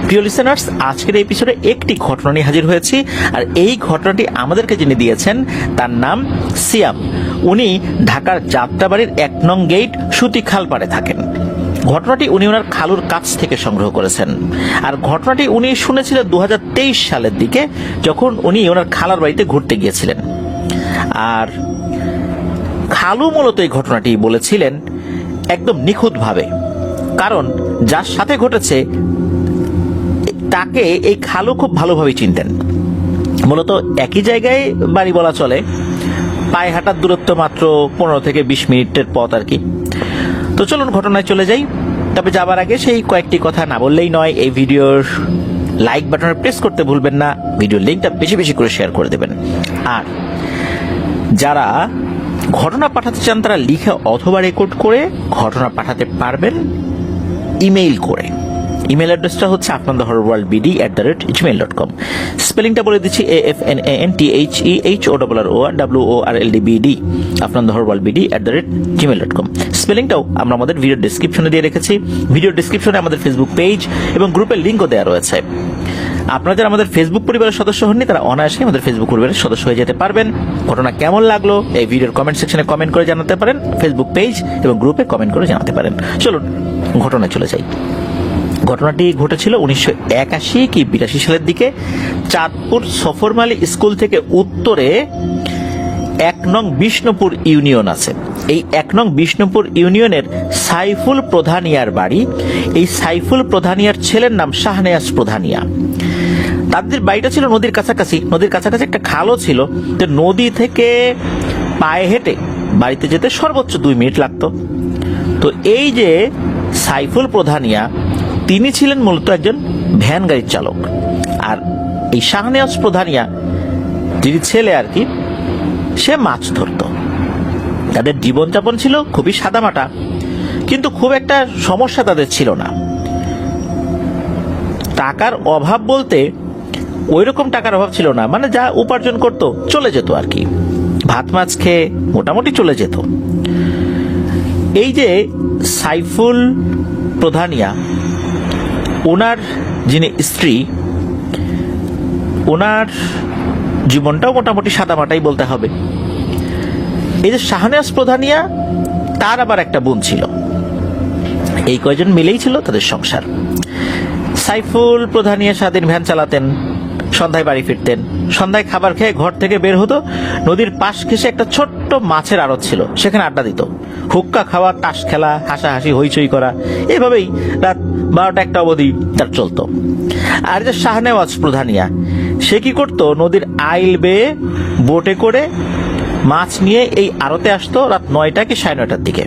প্রিয় লিসেনার্স, আজকের এপিসোডে একটি ঘটনা নিয়ে হাজির হয়েছি। আর এই ঘটনাটি আমাদেরকে যিনি দিয়েছেন তার নাম সিয়াম। উনি ঢাকার যাত্রাবাড়ির ১ নং গেট সুতিখাল পাড়ে থাকেন। ঘটনাটি উনি ওনার খালুর কাছ থেকে সংগ্রহ করেছেন। আর ঘটনাটি উনি শুনেছিলেন ২০২৩ সালের দিকে, যখন উনি ওনার খালার বাড়িতে ঘুরতে গিয়েছিলেন। আর খালু মূলত এই ঘটনাটি বলেছিলেন একদম নিখুঁতভাবে, কারণ যার সাথে ঘটেছে তাকে এই খালু খুব ভালোভাবে চিনতেন। মূলত একই জায়গায় বাড়ি বলা চলে, পায়ে হাঁটার দূরত্ব মাত্র ১৫ থেকে ২০ মিনিটের পথ আর কি। তো চলুন ঘটনায় চলে যাই। তবে যাবার আগে সেই কয়েকটি কথা না বললেই নয়। এই ভিডিওর লাইক বাটনে প্রেস করতে ভুলবেন না, ভিডিওর লিঙ্কটা বেশি বেশি করে শেয়ার করে দেবেন। আর যারা ঘটনা পাঠাতে চান তারা লিখে অথবা রেকর্ড করে ঘটনা পাঠাতে পারবেন ইমেইল করে। ইমেল অ্যাড্রেসটা হচ্ছে afnanthehorrorworldbd@gmail.com। স্পেলিংটা বলে দিচ্ছি, AFNANTHEHORRORWORLDBD, afnanthehorrorworldbd@gmail.com। স্পেলিংটাও আমরা আমাদের ভিডিও ডেসক্রিপশনে দিয়ে রেখেছি। ভিডিও ডেসক্রিপশনে আমাদের ফেসবুক পেজ এবং গ্রুপের লিঙ্কও দেওয়া রয়েছে। আপনারা যারা আমাদের ফেসবুক পরিবারের সদস্য হননি তারা অনায়াসে আমাদের ফেসবুক পরিবারের সদস্য হয়ে যেতে পারবেন। ঘটনা কেমন লাগলো এই ভিডিওর কমেন্ট সেকশনে কমেন্ট করে জানাতে পারেন, ফেসবুক পেজ এবং গ্রুপে কমেন্ট করে জানাতে পারেন। চলুন ঘটনায় চলে যাই। ঘটনাটি ঘটেছিল ১৯৮১ কি ৮২ সালের দিকে। চাঁদপুর সফরমালী স্কুল থেকে উত্তরে ১ নং বিষ্ণুপুর ইউনিয়ন আছে। এই ১ নং বিষ্ণুপুর ইউনিয়নের সাইফুল প্রধানিয়ার বাড়ি। এই সাইফুল প্রধানিয়ার ছেলের নাম শাহনেয়াজ প্রধানিয়া। তাদের বাড়িটা ছিল নদীর কাছাকাছি। নদীর কাছাকাছি একটা খালও ছিল। তো নদী থেকে পায়ে হেঁটে বাড়িতে যেতে সর্বোচ্চ ২ মিনিট লাগতো। তো এই যে সাইফুল প্রধানিয়া, তিনি ছিলেন মূলত একজন ভ্যান গাড়ির চালক। আর এই শাহনেয়াজ প্রধানিয়া যিনি ছেলে আর কি, সে মাছ ধরত। তাদের জীবনযাপন ছিল খুবই সাদামাটা, কিন্তু খুব একটা সমস্যা তাদের ছিল না। টাকার অভাব বলতে ওই রকম টাকার অভাব ছিল না, মানে যা উপার্জন করত চলে যেত আর কি, ভাত মাছ খেয়ে মোটামুটি চলে যেত। এই যে সাইফুল প্রধানিয়া, ওনার যিনি স্ত্রী, ওনার জীবনটাও মোটামুটি সাদামাটাই বলতে হবে। এই যে শাহনেয়াজ প্রধানিয়া, তার আবার একটা বোন ছিল। এই কয়জন মিলেই ছিল তাদের সংসার। সাইফুল প্রধানিয়া সারাদিন ভ্যান চালাতেন, সন্ধ্যায় বাড়ি ফিরতেন। সন্ধ্যায় খাবার খেয়ে ঘর থেকে বের হতো। নদীর পাশ ঘেঁষে একটা ছোট্ট মাছের আড়ত ছিল, সেখানে আড্ডা দিত। হুক্কা খাওয়া, তাস খেলা, হাসাহাসি, হইচই করা, এভাবেই রাত ১২টা-১টা অবধি তার চলতো। আর যে শাহনেওয়াজ প্রধানিয়া, সে কি করতো, নদীর আইল বেয়ে বোটে করে মাছ নিয়ে এই আড়তে আসতো রাত ৯টা কি ৯:৩০টার দিকে।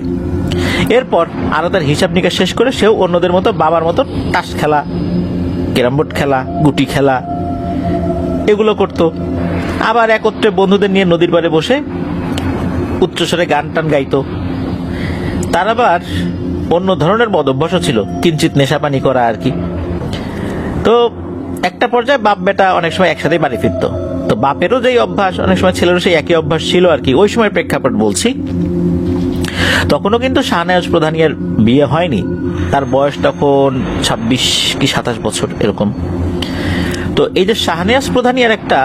এরপর আড়তের হিসাব নিকাশ শেষ করে সেও অন্যদের মতো বাবার মতো তাস খেলা, ক্যারাম বোর্ড খেলা, গুটি খেলা এগুলো করতো। আবার একত্রে বন্ধুদের নিয়ে নদীর পাড়ে বসে উচ্চস্বরে গান টান গাইতো। তার আবার অন্য ধরনের বদ অভ্যাসও ছিল, কিঞ্চিত নেশাপানি করা আর কি। তো একটা পর্যায়ে বাপ বেটা অনেক সময় একসাথে বাড়ি ফিরতো। তো বাপেরও যেই অভ্যাস, অনেক সময় ছেলেরও সেই একই অভ্যাস ছিল আর কি। ওই সময় প্রেক্ষাপট বলছি। তখনও কিন্তু শাহনেওয়াজ প্রধানিয়ার বিয়ে হয়নি। তার বয়স তখন ২৬ কি ২৭ বছর এরকম। তো এই যে শাহনেওয়াজ প্রধানিয়ার একটা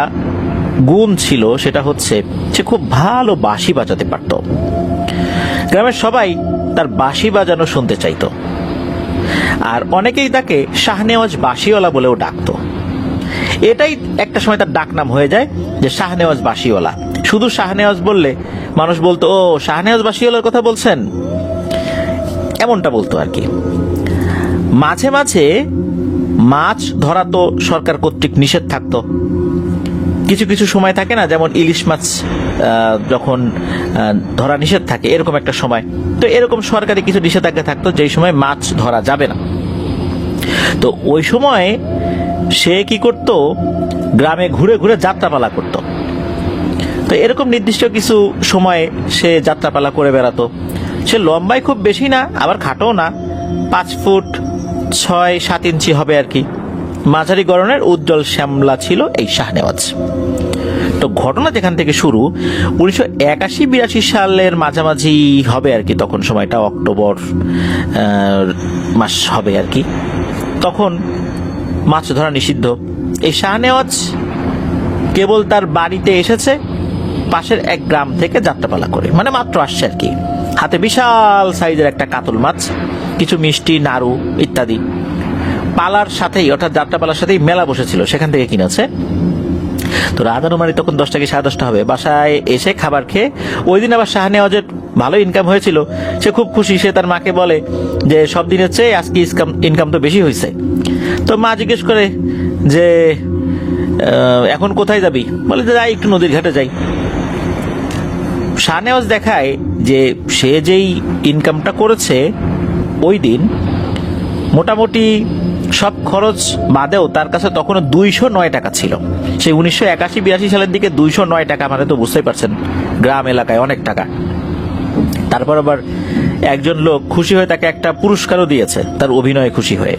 গুণ ছিল, সেটা হচ্ছে সে খুব ভালো বাঁশি বাজাতে পারত। গ্রামের সবাই তার বাঁশি বাজানো শুনতে চাইতো। আর অনেকেই তাকে শাহনেওয়াজ বাঁশিওয়ালা বলেও ডাকতো। এটাই একটা সময় তার ডাক নাম হয়ে যায়, যে শাহনেওয়াজ বাঁশিওয়ালা। শুধু শাহনেওয়াজ বললে মানুষ বলতো, ও শাহনেওয়াজ বাঁশিওয়ালার কথা বলছেন, এমনটা বলতো আর কি। মাঝে মাঝে মাছ ধরা তো সরকার কর্তৃক নিষেধ থাকতো। কিছু কিছু সময় থাকে না, যেমন ইলিশ মাছ যখন ধরা নিষেধ থাকে, এরকম একটা সময়। তো এরকম সরকারি কিছু নিষেধাজ্ঞা থাকতো, যেই সময় মাছ ধরা যাবে না। তো ওই সময় সে কি করত, গ্রামে ঘুরে ঘুরে যাত্রাপালা করত। তো এরকম নির্দিষ্ট কিছু সময়ে সে যাত্রাপালা করে বেড়াতো। সে লম্বায় খুব বেশি না, আবার খাটো না, ৫ ফুট ৬-৭ ইঞ্চি হবে আর কি। মাঝারি গড়নের উজ্জ্বল শ্যামলা ছিল এই শাহনেওয়াজ। তো ঘটনা যেখান থেকে শুরু, ১৯৮১-৮২ সালের মাঝামাঝি হবে আর কি। তখন সময়টা অক্টোবর মাস হবে আর কি। তখন মাছ ধরা নিষিদ্ধ। এই শাহনেওয়াজ কেবল তার বাড়িতে এসেছে পাশের এক গ্রাম থেকে যাত্রাপালা করে, মানে মাত্র আসছে আর কি। হাতে বিশাল সাইজের একটা কাতল মাছ, কিছু মিষ্টি, নাড়ু ইত্যাদি। পালার সাথেই অর্থাৎ যাত্রাপালার সাথেই মেলা বসেছিল, সেখান থেকে কিনেছে। তো রাত অনুমানিক তখন 10টা কি 10:30 হবে। বাসায় এসে খাবার খেয়ে, ওই দিন আবার শাহনেওয়াজের ভালো ইনকাম হয়েছিল, সে খুব খুশি। সে তার মাকে বলে যে সব দিনের চেয়ে আজকে ইনকাম তো বেশি হয়েছে। তো মা জিজ্ঞেস করে যে এখন কোথায় যাবি? বলে যে যাই, একটু নদীর ঘাটে যাই। শাহনেওয়াজ দেখায় যে সে যেই ইনকামটা করেছে ওই দিন, মোটামুটি সব খরচ বাদেও তার কাছে তখনও 209 টাকা ছিল। সেই 1981-82 সালের দিকে 209 টাকা, মানে তো বুঝতেই পারছেন গ্রাম এলাকায় অনেক টাকা। তারপর আবার একজন লোক খুশি হয়ে তাকে একটা পুরস্কারও দিয়েছে তার অভিনয়ে খুশি হয়ে।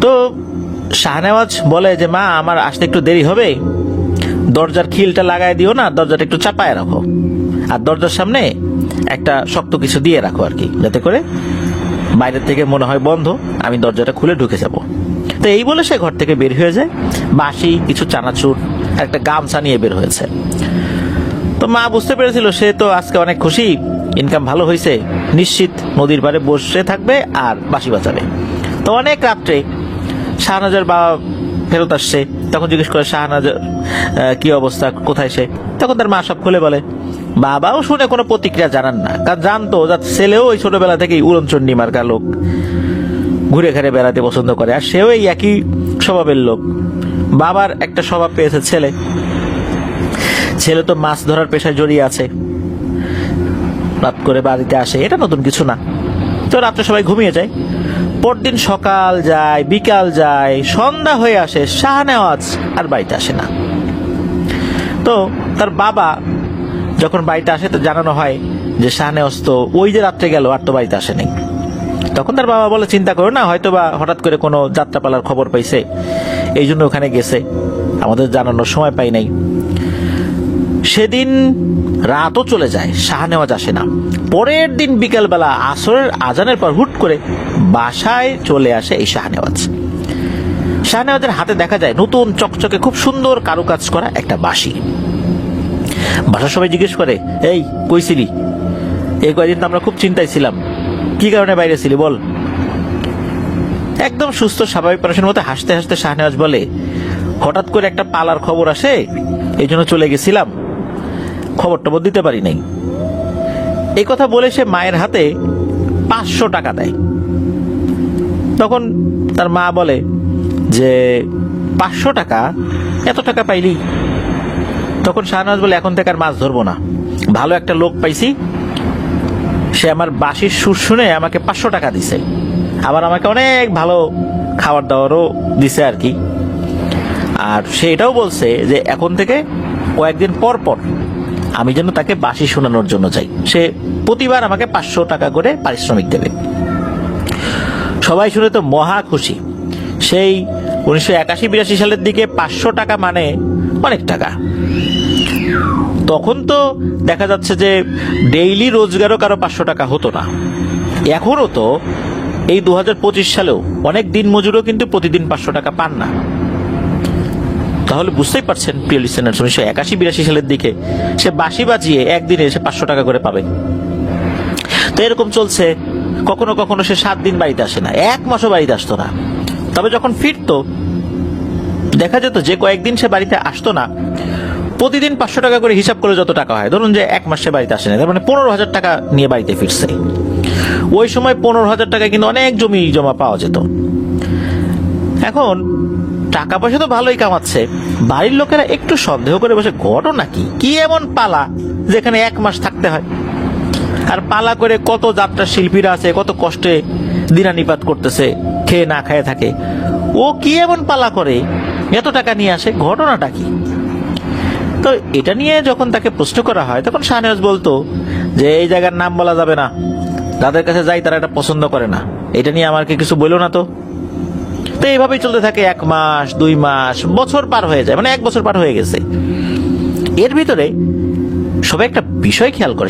তো শাহনেওয়াজ বলে যে মা, আমার আসতে একটু দেরি হবে, দরজার খিলটা লাগায় দিও না, দরজাটা একটু চাপায় রাখো, আর দরজার সামনে একটা শক্ত কিছু দিয়ে রাখো আর কি, যাতে করে বাইরের থেকে মনে হয় বন্ধ, আমি দরজাটা খুলে ঢুকে যাব। তো এই বলে সে ঘর থেকে বের হয়ে যায়, বাসি, কিছু চানাচুর আর একটা গামছা নিয়ে বের হয়েছে। তো মা বুঝতে পেরেছিল সে তো আজকে অনেক খুশি, ইনকাম ভালো হয়েছে, নিশ্চিত নদীর পাড়ে বসে থাকবে আর বাঁশি বাজাবে। তো অনেক রাত্রে শাহনেওয়াজের বাবা ফেরত আসছে, তখন জিজ্ঞেস করে শাহনেওয়াজের কি অবস্থা, কোথায় সে? তখন তার মা সব খুলে বলে। বাবাও শুনে কোনো প্রতিক্রিয়া জানান না, কারণ জানতো যার ছেলেও ওই ছোটবেলা থেকেই উড়নচণ্ডী মার্কা লোক, ঘুরে ঘুরে বেড়াতে পছন্দ করে, আর সেও এই একই স্বভাবের লোক। বাবার একটা স্বভাব পেয়েছে ছেলে, ছেলে তো মাছ ধরার পেশায় জড়িয়ে আছে, রাত করে বাড়িতে আসে, এটা নতুন কিছু না। তো রাত্রে সবাই ঘুমিয়ে যায়। পরদিন সকাল যায়, বিকাল যায়, সন্ধ্যা হয়ে আসে, শাহনেওয়াজ আর বাড়িতে আসে না। তো তার বাবা যখন বাড়িতে আসে তো জানানো হয় যে শাহনেওয়াজ তো ওই যে রাত্রে গেল, আর তো বাড়িতে আসেনি। তখন তার বাবা বলে, চিন্তা করো না, হয়তো বা হঠাৎ করে কোনো যাত্রাপালার খবর পাইছে, এই জন্য ওখানে গেছে, আমাদের জানানোর সময় পাই নাই। সেদিন রাতও চলে যায়, শাহনেওয়াজ আসে না। পরের দিন বিকালবেলা আসরের আজানের পর হুট করে বাসায় চলে আসে এই শাহনেওয়াজ। শাহনেওয়াজের হাতে দেখা যায় নতুন চকচকে খুব সুন্দর কারুকাজ করা একটা বাঁশি। বাসার সবাই জিজ্ঞেস করে, এই কইছিলি? এই কয়েকদিন তো আমরা খুব চিন্তায় ছিলাম, কি কারণে বাইরে ছিলি বল? একদম সুস্থ স্বাভাবিক মানুষের মতো হাসতে হাসতে শাহনেওয়াজ বলে, হঠাৎ করে একটা পালার খবর আসে, এই জন্য চলে গেছিলাম, খবর টবর দিতে পারি নাই। এই কথা বলে সে মায়ের হাতে 500 টাকা দেয়। তখন তার মা বলে যে 500 টাকা, এত টাকা পাইলি? তখন শাহনেওয়াজ বলে, এখন থেকে আর মাছ ধরবো না, ভালো একটা লোক পাইছি, সে আমার বাঁশির সুর শুনে আমাকে 500 টাকা দিছে, আবার আমাকে অনেক ভালো খাবার দাবারও দিছে আর কি। আর সে এটাও বলছে যে এখন থেকে কয়েকদিন পর পর আমি যেন তাকে বাঁশি শোনানোর জন্য যাই, সে প্রতিবার আমাকে 500 টাকা করে পারিশ্রমিক দেবে। সবাই শুনে তো মহা খুশি। সেই 1981-82 সালের দিকে 500 টাকা মানে অনেক টাকা। তখন তো দেখা যাচ্ছে যে ডেইলি রোজগারও কারো 500 টাকা হতো না। এখনো তো এই 2025 সালেও অনেক দিন মজুরও কিন্তু প্রতিদিন 500 টাকা পান না। তাহলে বুঝতেই পারছেন প্রিয় লিসেনার্স, 1981-82 সালের দিকে সে বাঁশি বাজিয়ে একদিনে সে 500 টাকা করে পাবে। তো এরকম চলছে। কখনো কখনো সে 7 দিন বাড়িতে আসে না, 1 মাসও বাড়িতে আসতো না। তবে যখন ফিরতো দেখা যেত যে কয়েকদিন সে বাড়িতে আসতো না, প্রতিদিন 500 টাকা করে হিসাব করে যত টাকা হয়, ধরুন যে 1 মাস সে বাড়িতে আসে না, তার মানে 15,000 টাকা নিয়ে বাড়িতে ফিরছে। ওই সময় 15,000 টাকা কিন্তু অনেক জমি জমা পাওয়া যেত। এখন টাকা পয়সা তো ভালোই কামাচ্ছে, বাড়ির লোকেরা একটু সন্দেহ করে বসে, ঘটনা কি এমন পালা যেখানে 1 মাস থাকতে হয়? আর পালা করে কত যাত্রা শিল্পীরা আছে, কত কষ্টে দিনানিপাত করতেছে, খেয়ে না খেয়ে থাকে, ও কি এমন পালা করে এত টাকা নিয়ে আসে, ঘটনাটা কি? তো এটা নিয়ে যখন তাকে প্রশ্ন করা হয় তখন শাহনেওয়াজ বলতো যে এই জায়গার নাম বলা যাবে না, যাদের কাছে যাই তারা এটা পছন্দ করে না, এটা নিয়ে আমাকে কিছু বলো না তো। তো এইভাবেই চলতে থাকে 1 মাস, 2 মাস, বছর পার হয়ে যায়, মানে 1 বছর পার হয়ে গেছে। এর ভিতরে সবাই একটা বিষয় খেয়াল করে,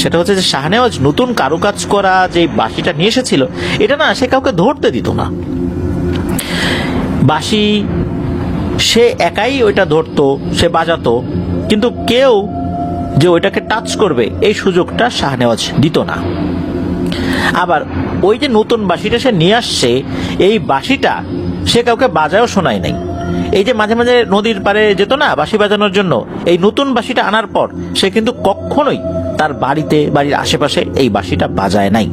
সেটা হচ্ছে যে শাহনেওয়াজ নতুন কারুকাজ করা যে বাঁশিটা নিয়ে এসেছিল, এটা না সে কাউকে ধরতে দিত না। বাঁশি সে একাই ওইটা ধরতো, সে বাজাতো, কিন্তু কেউ যে ওইটাকে টাচ করবে এই সুযোগটা শাহনেওয়াজ দিত না। আবার ওই যে নতুন বাঁশিটা সে নিয়ে আসছে, এই বাঁশিটা সে কাউকে বাজায়ও শোনায় নাই। এই যে মাঝে মাঝে নদীর পাড়ে যেত না বাঁশি বাজানোর জন্য, এই নতুন বাঁশিটা আনার পর সে কিন্তু কখনোই তার বাড়িতে, বাড়ির আশেপাশে এই বাঁশিটা বাজায় নাই,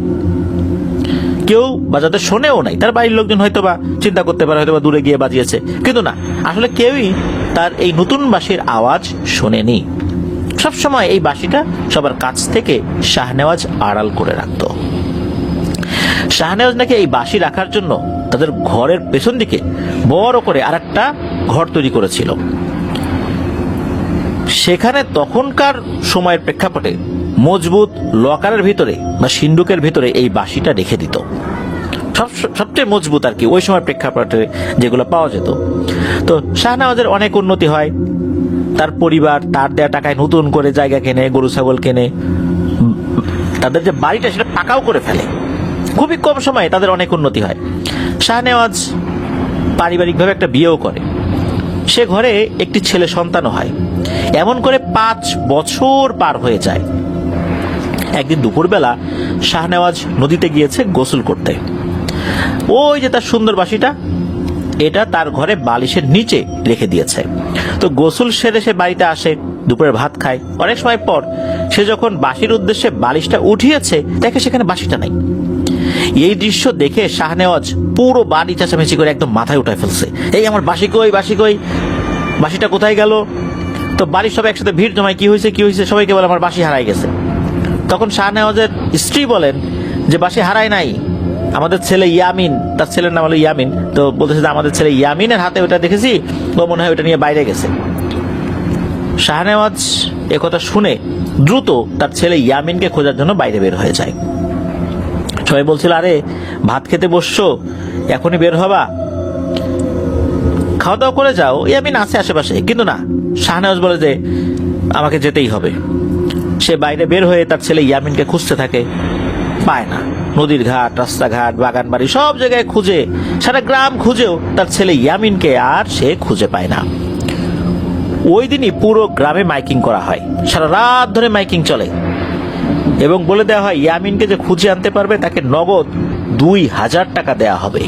কেউ বাজাতে শোনেও নাই। তার বাড়ির লোকজন হয়তো বা চিন্তা করতে পারে হয়তো বা দূরে গিয়ে বাজিয়েছে, কিন্তু না, আসলে কেউই তার এই নতুন বাঁশির আওয়াজ শোনেনি। সবসময় এই বাঁশিটা সবার কাছ থেকে শাহনেওয়াজ আড়াল করে রাখত। শাহনেওয়াজ নাকি এই বাঁশি রাখার জন্য তাদের ঘরের পেছন দিকে বড় করে আরেকটা ঘর তৈরি করেছিল। সেখানে তখনকার সময়ের প্রেক্ষাপটে মজবুত লকারের ভিতরে বা সিন্ধুকের ভিতরে এই বাঁশিটা রেখে দিত, সবচেয়ে মজবুত আর কি ওই সময় প্রেক্ষাপটে যেগুলো পাওয়া যেত। তো শাহনেওয়াজের অনেক উন্নতি হয়, তার পরিবার তার দেয়া টাকায় নতুন করে জায়গা কেনে, গরু ছাগল কেনে, তাদের যে বাড়িটা সেটা পাকাও করে ফেলে। খুবই কম সময়ে তাদের অনেক উন্নতি হয়। শাহনেওয়াজ পারিবারিকভাবে একটা বিয়েও করে, সে ঘরে একটি ছেলে সন্তানও হয়। এমন করে 5 বছর পার হয়ে যায়। একদিন দুপুরবেলা শাহনেওয়াজ নদীতে গিয়েছে গোসল করতে। ওই যে তার সুন্দর বাঁশিটা, এটা তার ঘরে বালিশের নিচে রেখে দিয়েছে। তো গোসল সেরে সে বাড়িতে আসে, দুপুরের ভাত খায়। অনেক সময় পর সে যখন বাঁশির উদ্দেশ্যে বালিশটা উঠিয়েছে, দেখে সেখানে বাঁশিটা নাই। এই দৃশ্য দেখে শাহনেওয়াজ পুরো বাড়ি চেঁচামেচি করে একদম মাথায় উঠায় ফেলছে, এই আমার বাঁশি কই, বাঁশি কই, বাঁশিটা কোথায় গেল? তো বাড়ির সবাই একসাথে ভিড় জমায়, কি হয়েছে কি হয়েছে, সবাইকে বলে আমার বাঁশি হারাই গেছে। তখন শাহনেওয়াজের স্ত্রী বলেন যে বাঁশি হারায় নাই, আমাদের ছেলে ইয়ামিন, তার ছেলের নাম হলো ইয়ামিন, তো বলতেছে যে আমাদের ছেলে ইয়ামিনের হাতে ওটা দেখেছি, ও মনে হয় ওটা নিয়ে বাইরে গেছে। শাহনেওয়াজ একথা শুনে দ্রুত তার ছেলে ইয়ামিনকে খোঁজার জন্য বাইরে বের হয়ে যায়। সবাই বলছিল আরে ভাত খেতে বসছো, এখনই বের হবা, খাওয়া দাওয়া করে যাও, ইয়ামিন আছে আশেপাশে। কিন্তু না, শাহনেওয়াজ বলে যে আমাকে যেতেই হবে। সে বাইরে বের হয়ে তার ছেলে ইয়ামিনকে খুঁজতে থাকে, পায় না। নদীর ঘাট, রাস্তাঘাট, বাগান বাড়ি সব জায়গায় খুঁজে, সারা গ্রাম খুঁজেও তার ছেলে ইয়ামিনকে আর সে খুঁজে পায় না। ওই দিনই পুরো গ্রামে মাইকিং করা হয়, সারা রাত ধরে মাইকিং চলে এবং বলে দেওয়া হয় ইয়ামিনকে যে খুঁজে আনতে পারবে তাকে নগদ 2000 টাকা দেয়া হবে।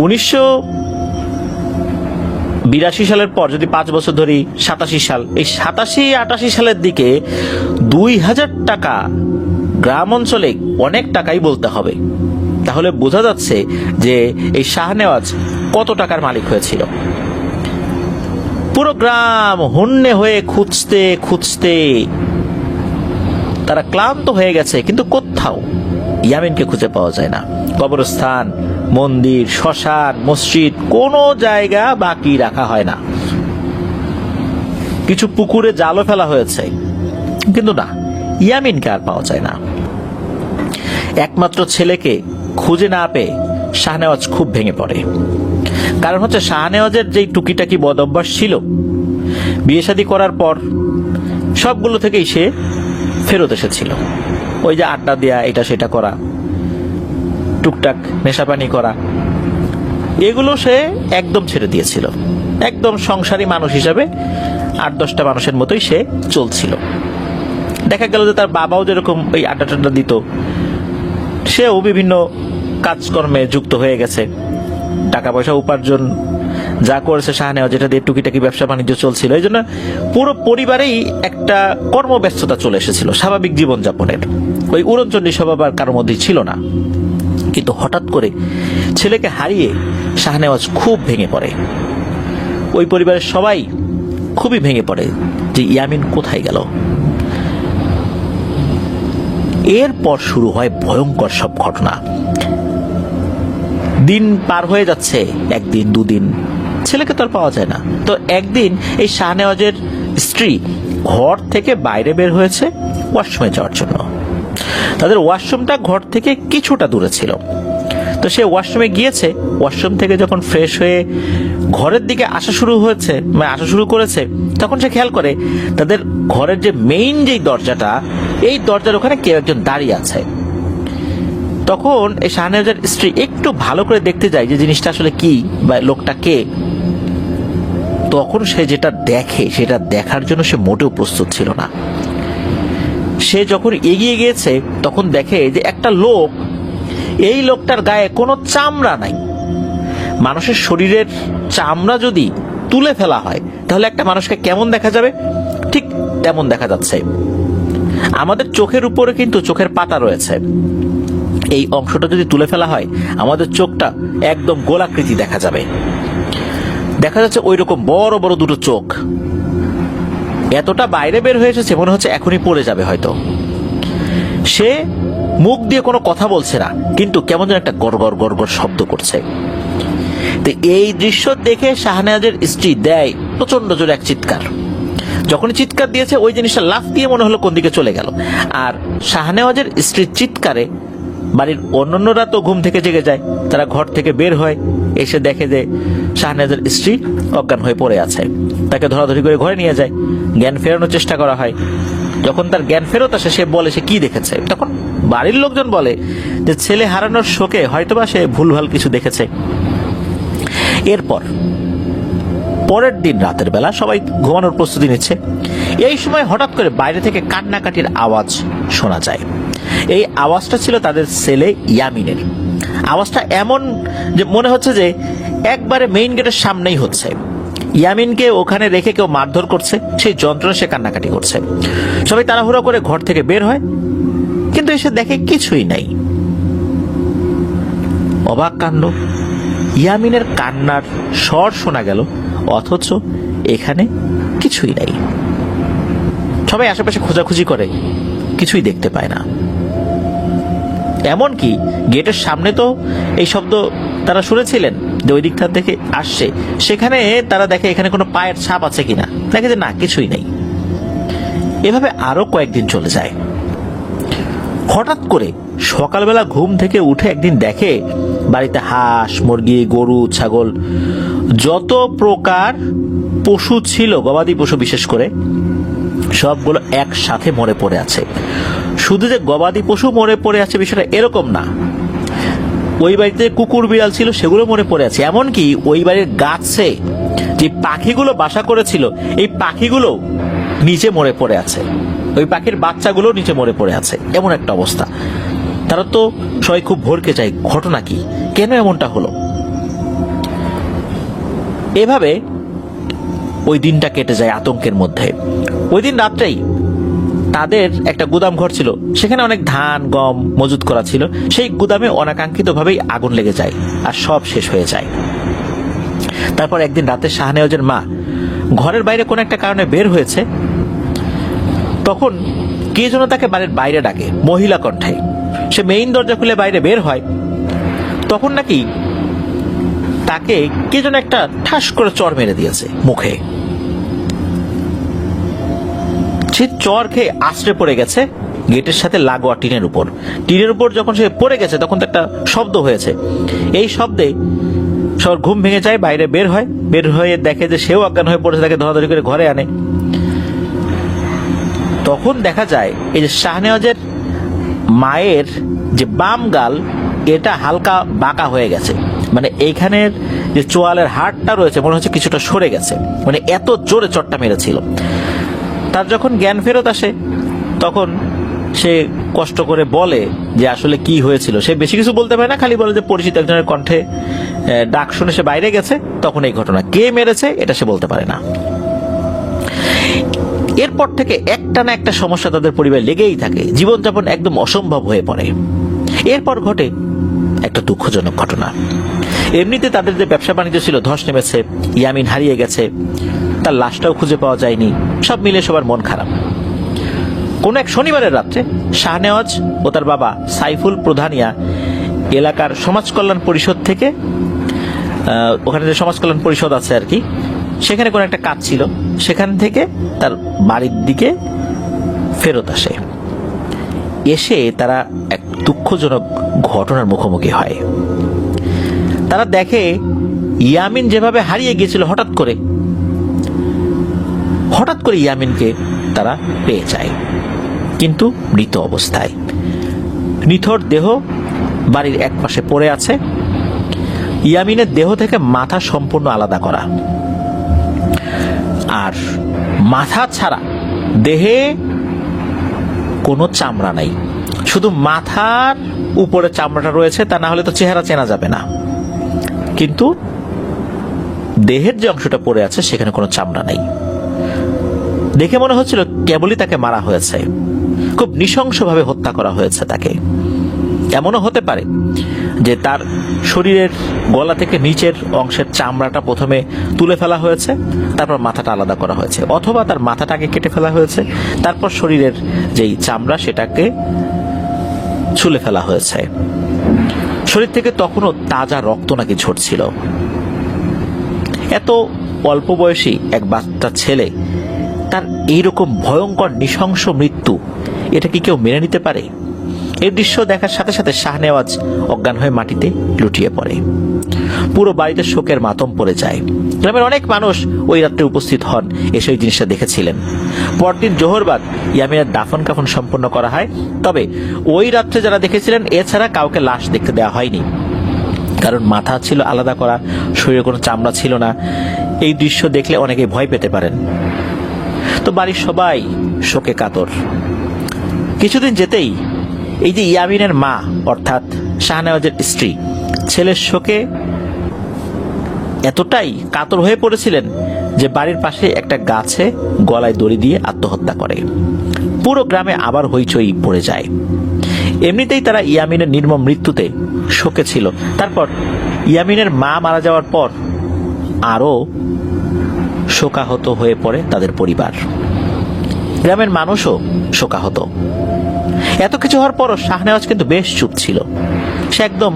1982 সালের পর যদি 5 বছর ধরি 87 সাল, এই 87-88 সালের দিকে 2000 টাকা গ্রাম অঞ্চলে অনেক টাকাই বলতে হবে। তাহলে বোঝা যাচ্ছে যে এই শাহনেওয়াজ কত টাকার মালিক হয়েছিল। পুরো গ্রাম হন্যে হয়ে খুঁজতে খুঁজতে তারা ক্লান্ত হয়ে গেছে, কিন্তু কোথাও ইয়ামিনকে খুঁজে পাওয়া যায় না। কবরস্থান, মন্দির, শ্মশান, মসজিদ, কোনো জায়গা বাকি রাখা হয় না। কিছু পুকুরে জালও ফেলা হয়েছে, কিন্তু না, ইয়ামিনকে আর পাওয়া যায় না। একমাত্র ছেলেকে খুঁজে না পেয়ে শাহনেওয়াজ খুব ভেঙে পড়ে। কারণ হচ্ছে শাহনেওয়াজের যেই টুকিটাকি বদ অভ্যাস ছিল, বিয়ে শাদী করার পর সবগুলো থেকেই সে ফেরত এসেছিল। ওই যে আড্ডা দেয়া, এটা সেটা করা, টুকটাক নেশাপানি করা, এগুলো সে একদম ছেড়ে দিয়েছিল। একদম সংসারী মানুষ হিসাবে 8-10টা মানুষের মতোই সে চলছিল। দেখা গেল যে তার বাবাও যেরকম ওই আড্ডা টাড্ডা দিত, সেও বিভিন্ন কাজকর্মে যুক্ত হয়ে গেছে। টাকা পয়সা উপার্জন যা করেছে শাহনেওয়াজ, যেটা দিয়ে টুকিটাকি ব্যবসা বাণিজ্য চলছিল। এই জন্য পুরো পরিবারেই একটা কর্মব্যস্ততা চলে এসেছিল, স্বাভাবিক জীবনযাপনের। ওই উড়নচণ্ডী স্বভাব আর কারোর মধ্যেই ছিল না। কিন্তু হঠাৎ করে ছেলেকে হারিয়ে শাহনেওয়াজ খুব ভেঙে পড়ে। ওই পরিবারের সবাই খুবই ভেঙে পড়ে যে ইয়ামিন কোথায় গেল। এরপর শুরু হয় ভয়ঙ্কর সব ঘটনা। দিন পার হয়ে যাচ্ছে, 1 দিন 2 দিন, ছেলেকে তো আর পাওয়া যায় না। তো একদিন এই শাহনেওয়াজের স্ত্রী ঘর থেকে বাইরে বের হয়েছে ওয়াশরুমে যাওয়ার জন্য। তাদের ওয়াশরুমটা ঘর থেকে কিছুটা দূরে ছিল। তো সে ওয়াশরুমে গিয়েছে, ওয়াশরুম থেকে যখন ফ্রেশ হয়ে ঘরের দিকে আসা শুরু করেছে, তখন সে খেয়াল করে তাদের ঘরের যে মেইন যেই দরজাটা, এই দরজার ওখানে কেউ একজন দাঁড়িয়ে আছে। তখন এই শাহনেওয়াজের স্ত্রী একটু ভালো করে দেখতে যায় যে জিনিসটা আসলে কি বা লোকটা কে। তখন সে যেটা দেখে সেটা দেখার জন্য সে মোটেও প্রস্তুত ছিল না। সে যখন এগিয়ে গিয়েছে তখন দেখে যে একটা লোক, এই লোকটার গায়ে কোনো চামড়া নাই। মানুষের শরীরের চামড়া যদি তুলে ফেলা হয় তাহলে একটা মানুষকে কেমন দেখা যাবে, ঠিক তেমন দেখা যাচ্ছে। আমাদের চোখের উপরে কিন্তু চোখের পাতা রয়েছে, এই অংশটা যদি তুলে ফেলা হয় আমাদের চোখটা একদম গোলাকৃতি দেখা যাবে। দেখা যাচ্ছে ওই রকম বড় বড় দুটো চোখ, এতটা বাইরে বের হয়ে এসেছে মনে হচ্ছে এখনই পড়ে যাবে হয়তো। সে মুখ দিয়ে কোনো কথা বলছে না, কিন্তু কেমন যেন একটা গড়গড় গড়গড় শব্দ করছে। তো এই দৃশ্য দেখে শাহনেওয়াজের স্ত্রী দেয় প্রচন্ড জোরে এক চিৎকার। যখন চিৎকার দিয়েছে ওই জিনিসটা লাফ দিয়ে মনে হলো কোন দিকে চলে গেল। আর শাহনেওয়াজের স্ত্রীর চিৎকারে বাড়ির অন্যান্যরা তো ঘুম থেকে জেগে যায়, তারা ঘর থেকে বের হয়, এসে দেখে যে শাহনেওয়াজের স্ত্রী অজ্ঞান হয়ে পড়ে আছে। তাকে ধরাধরি করে ঘরে নিয়ে যায়, জ্ঞান ফেরানোর চেষ্টা করা হয়। যখন তার জ্ঞান ফেরত আসে সে বলে সে কি দেখেছে। তখন বাড়ির লোকজন বলে যে ছেলে হারানোর শোকে হয়তোবা সে ভুলভাল কিছু দেখেছে। এরপর পরের দিন রাতের বেলা সবাই ঘুমানোর প্রস্তুতি নিচ্ছে, এই সময় হঠাৎ করে বাইরে থেকে কান্নাকাটির আওয়াজ শোনা যায়। এই আওয়াজটা ছিল তাদের ছেলে ইয়ামিনের। আওয়াজটা এমন যে মনে হচ্ছে যে একবারে মেইন গেটের সামনেই হচ্ছে। ইয়ামিনকে ওখানে রেখে কেউ মারধর করছে, সেই যন্ত্রণা সে কান্নাকাটি করছে। সবাই তাড়াহুড়ো করে ঘর থেকে বের হয়, কিন্তু এসে দেখে কিছুই নাই। অবাক কাণ্ড, ইয়ামিনের কান্নার স্বর শোনা গেল অথচ এখানে কিছুই নাই। সবাই আশেপাশে খোঁজাখুঁজি করে, কিছুই দেখতে পায় না। এমনকি গেটের সামনে তো এই শব্দ তারা শুনেছিলেন যে ওই দিকটা থেকে আসছে, সেখানে তারা দেখে এখানে কোনো পায়ের ছাপ আছে কিনা, দেখে যে না, কিছুই নেই। এভাবে আরো কয়েকদিন চলে যায়। হঠাৎ করে সকালবেলা ঘুম থেকে উঠে একদিন দেখে বাড়িতে হাঁস, মুরগি, গরু, ছাগল যত প্রকার পশু ছিল, গবাদি পশু বিশেষ করে, সবগুলো একসাথে মরে পড়ে আছে। শুধু যে গবাদি পশু মরে পড়ে আছে বিষয়টা এরকম না, ওই বাড়িতে কুকুর বিড়াল ছিল সেগুলো মরে পড়ে আছে। এমনকি ওই বাড়ির গাছে যে পাখিগুলো বাসা করেছিল এই পাখিগুলো নিচে মরে পড়ে আছে, ওই পাখির বাচ্চাগুলো নিচে মরে পড়ে আছে। এমন একটা অবস্থা। তারা তো সবাই খুব ভরকে যায়, ঘটনা কি, কেন এমনটা হলো। এভাবে ওই দিনটা কেটে যায় আতঙ্কের মধ্যে। ওই দিন রাত্রেই তাদের একটা গুদাম ঘর ছিল, সেখানে অনেক ধান গম মজুত করা ছিল। সেই গুদামে অনাকাঙ্ক্ষিতভাবেই আগুন লেগে যায় আর সব শেষ হয়ে যায়। তারপর একদিন রাতে শাহনেওয়াজের মা ঘরের বাইরে কোন একটা কারণে বের হয়েছে। তখন কে যেন তাকে বাড়ির বাইরে ডাকে মহিলা কণ্ঠে। সে মেইন দরজা খুলে বাইরে বের হয়, তখন নাকি তাকে কে যেন একটা ঠাস করে চর মেরে দিয়েছে মুখে। সে চর খেয়ে আছড়ে পড়ে গেছে গেটের সাথে লাগোয়া টিনের উপর। টিনের উপর যখন সে পড়ে গেছে তখন তো একটা শব্দ হয়েছে। এই শব্দে সবার ঘুম ভেঙে যায়, বাইরে বের হয়। বের হয়ে দেখে যে সেও অজ্ঞান হয়ে পড়েছে, তাকে ধরাধরি করে ঘরে আনে। তখন দেখা যায় এই যে শাহনেওয়াজের মায়ের যে বাম গাল, এটা হালকা বাঁকা হয়ে গেছে, মানে এইখানের যে চোয়ালের হাড়টা রয়েছে মনে হচ্ছে কিছুটা সরে গেছে, মানে এত জোরে চটটা মেরেছিল। তার যখন জ্ঞান ফেরত আসে তখন সে কষ্ট করে বলে যে আসলে কি হয়েছিল। সে বেশি কিছু বলতে পারে না, খালি বলে যে পরিচিত একজনের কণ্ঠে ডাক শুনে সে বাইরে গেছে, তখন এই ঘটনা। কে মেরেছে এটা সে বলতে পারে না। এরপর থেকে একটা না একটা সমস্যা তাদের পরিবার লেগেই থাকে, জীবনযাপন একদম অসম্ভব হয়ে পড়ে। এরপর ঘটে একটা দুঃখজনক ঘটনা। এমনিতে তাদের যে ব্যবসা বাণিজ্য ছিল ধস নেমেছে, ইয়ামিন হারিয়ে গেছে, তার লাশটাও খুঁজে পাওয়া যায়নি, সব মিলে সবার মন খারাপ। কোন এক শনিবারের রাত্রে শাহনেওয়াজ ও তার বাবা সাইফুল প্রধানিয়া এলাকার সমাজ কল্যাণ পরিষদ থেকে, ওখানে যে সমাজ কল্যাণ পরিষদ আছে আর কি, সেখানে কোন একটা কাজ ছিল, সেখান থেকে তার বাড়ির দিকে ফেরত আসে। এসে তারা এক দুঃখজনক ঘটনার মুখোমুখি হয়। তারা দেখে ইয়ামিন যেভাবে হারিয়ে গিয়েছিল হঠাৎ করে ইয়ামিনকে তারা পেয়ে যায়, কিন্তু মৃত অবস্থায়। নিথর দেহ বাড়ির এক পাশে পড়ে আছে। ইয়ামিনের দেহ থেকে মাথা সম্পূর্ণ আলাদা করা, আর মাথা ছাড়া দেহে কোনো চামড়া নাই, শুধু মাথার উপরে চামড়াটা রয়েছে, তা না হলে তো চেহারা চেনা যাবে না। কিন্তু দেহের যে অংশটা পড়ে আছে সেখানে কোনো চামড়া নেই। দেখে মনে হচ্ছিল কেবলই তাকে মারা হয়েছে, খুব নৃশংসভাবে হত্যা করা হয়েছে তাকে। এমনও হতে পারে যে তার শরীরের গলা থেকে নিচের অংশের চামড়াটা প্রথমে তুলে ফেলা হয়েছে, তারপর মাথাটা আলাদা করা হয়েছে, অথবা তার মাথাটাকে কেটে ফেলা হয়েছে, তারপর শরীরের যেই চামড়া সেটাকে ছুলে ফেলা হয়েছে। শরীর থেকে তখনও তাজা রক্ত নাকি ঝরছিল। এত অল্প বয়সী এক বাচ্চা ছেলে, তার এইরকম ভয়ঙ্কর নৃশংস মৃত্যু, এটা কি কেউ মেনে নিতে পারে? এই দৃশ্য দেখার সাথে সাথে শাহনেওয়াজ অজ্ঞান হয়ে মাটিতে লুটিয়ে পড়ে। পুরো বাড়িতে শোকের মাতম পড়ে যায়। গ্রামের অনেক মানুষ ওই রাত্রে উপস্থিত হন, এসে ওই জিনিসটা দেখেছিলেন। পরদিন জোহরবাদ ইয়ামিনের দাফন কাফন সম্পন্ন করা হয়। তবে ওই রাত্রে যারা দেখেছিলেন, এছাড়া কাউকে লাশ দেখতে দেওয়া হয়নি, কারণ মাথা ছিল আলাদা করা, শরীরে কোনো চামড়া ছিল না। এই দৃশ্য দেখলে অনেকে ভয় পেতে পারেন। তো বাড়ির সবাই শোকে কাতর। কিছুদিন যেতেই এই যে ইয়ামিনের মা অর্থাৎ শাহনেওয়াজের স্ত্রী, ছেলের শোকে এতটাই কাতর হয়ে পড়েছিলেন যে বাড়ির পাশে একটা গাছে গলায় দড়ি দিয়ে আত্মহত্যা করে। পুরো গ্রামে আবার হইচই পড়ে যায়। এমনিতেই তারা ইয়ামিনের নির্মম মৃত্যুতে শোকে ছিল। তারপর ইয়ামিনের মা মারা যাওয়ার পর আরো শোকাহত হয়ে পড়ে তাদের পরিবার। গ্রামের মানুষও শোকাহত। এত কিছু হওয়ার পরও শাহনেওয়াজ কিন্তু বেশ চুপ ছিল। সে একদম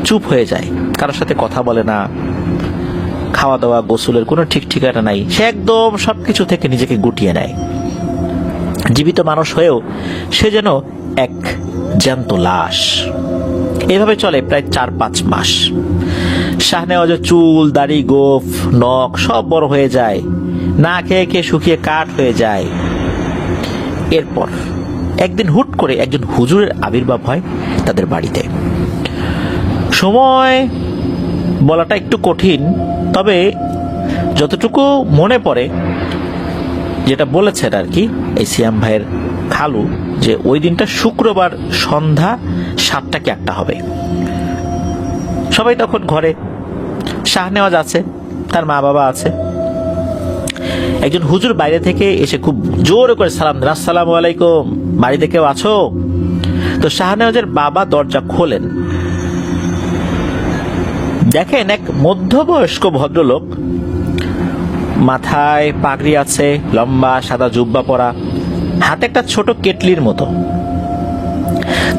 চুপ হয়ে যায়, কারোর সাথে কথা বলে না, খাওয়া দাওয়া গোসলের কোনো ঠিক ঠিকানা নাই। সে একদম সবকিছু থেকে নিজেকে গুটিয়ে নেয়। জীবিত মানুষ হয়েও সে যেন এক জ্যান্ত লাশ। এভাবে চলে প্রায় 4-5 মাস। শাহনেওয়াজের চুল, দাড়ি, গোঁফ, নখ সব বড় হয়ে যায়, না খেয়ে খেয়ে শুকিয়ে কাঠ হয়ে যায়। এরপর একদিন হুট করে একজন হুজুরের আবির্ভাব হয় তাদের বাড়িতে। সময় বলাটা একটু কঠিন, তবে যতটুকু মনে পড়ে, যেটা বলেছেন আর কি এই সিয়াম ভাইয়ের খালু, যে ওই দিনটা শুক্রবার সন্ধ্যা 7টা কি 8টা হবে। সবাই তখন ঘরে, শাহনেওয়াজ আছে, তার মা বাবা আছে। একজন হুজুর বাইরে থেকে এসে খুব জোরে করে সালাম দেন, আসসালামু আলাইকুম, বাড়িতে কেউ আছো? তো শাহনেওয়াজের বাবা দরজা খোলেন, দেখেন এক মধ্যবয়স্ক ভদ্রলোক, মাথায় পাগড়ি আছে, লম্বা সাদা জুব্বা পরা, হাতে একটা ছোট কেটলির মতো।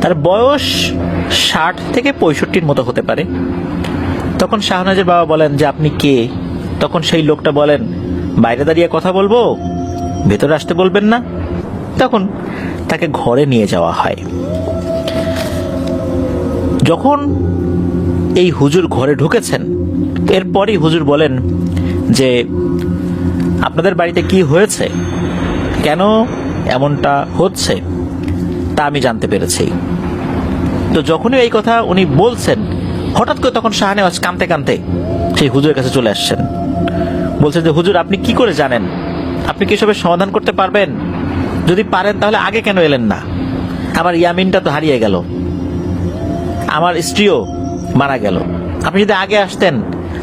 তার বয়স 60 থেকে 65 মতো হতে পারে। তখন শাহনেওয়াজের বাবা বলেন যে আপনি কে? তখন সেই লোকটা বলেন, বাইরে দাঁড়িয়ে কথা বলবো, ভেতরে আসতে বলবেন না? তখন তাকে ঘরে নিয়ে যাওয়া হয়। যখন এই হুজুর ঘরে ঢুকেছেন, এরপরই হুজুর বলেন যে আপনাদের বাড়িতে কি হয়েছে, কেন এমনটা হচ্ছে তা আমি জানতে পেরেছি। তো যখনই এই কথা উনি বলছেন, হঠাৎ করে তখন শাহনেওয়াজ কাঁদতে কাঁদতে সেই হুজুরের কাছে চলে আসছেন। বলছেন যে হুজুর, আপনি কি করে জানেন? আপনি কি এসবের সমাধান করতে পারবেন? যদি পারেন তাহলে আগে কেন এলেন না? আমার ইয়ামিনটা তো হারিয়ে গেল, আমার স্ত্রীও মারা গেল। আপনি যদি আগে আসতেন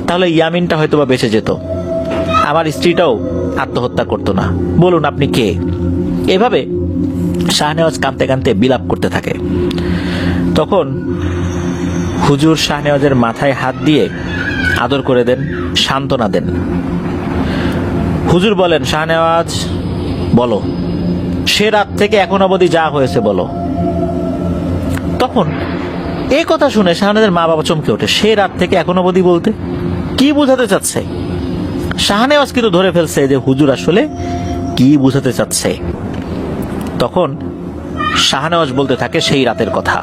তাহলে ইয়ামিনটা হয়তো বা বেঁচে যেত, আমার স্ত্রীটাও আত্মহত্যা করতো না। বলুন আপনি কে? এভাবে শাহনেওয়াজ কাঁদতে কাঁদতে বিলাপ করতে থাকে। তখন হুজুর শাহনেওয়াজের মাথায় হাত দিয়ে আদর করে দেন, সান্ত্বনা দেন। হুজুর বলেন, শাহনেওয়াজ বলো, সে রাত থেকে এখন অবধি যা হয়েছে বলো। তখন এই কথা শুনে শাহনেওয়াজের মা বাবা চমকে ওঠে। সে রাত থেকে এখন অবধি বলতে কি বোঝাতে চাচ্ছে? শাহনেওয়াজ কিন্তু ধরে ফেলছে যে হুজুর আসলে কি বোঝাতে চাচ্ছে। তখন শাহনেওয়াজ বলতে থাকে সেই রাতের কথা।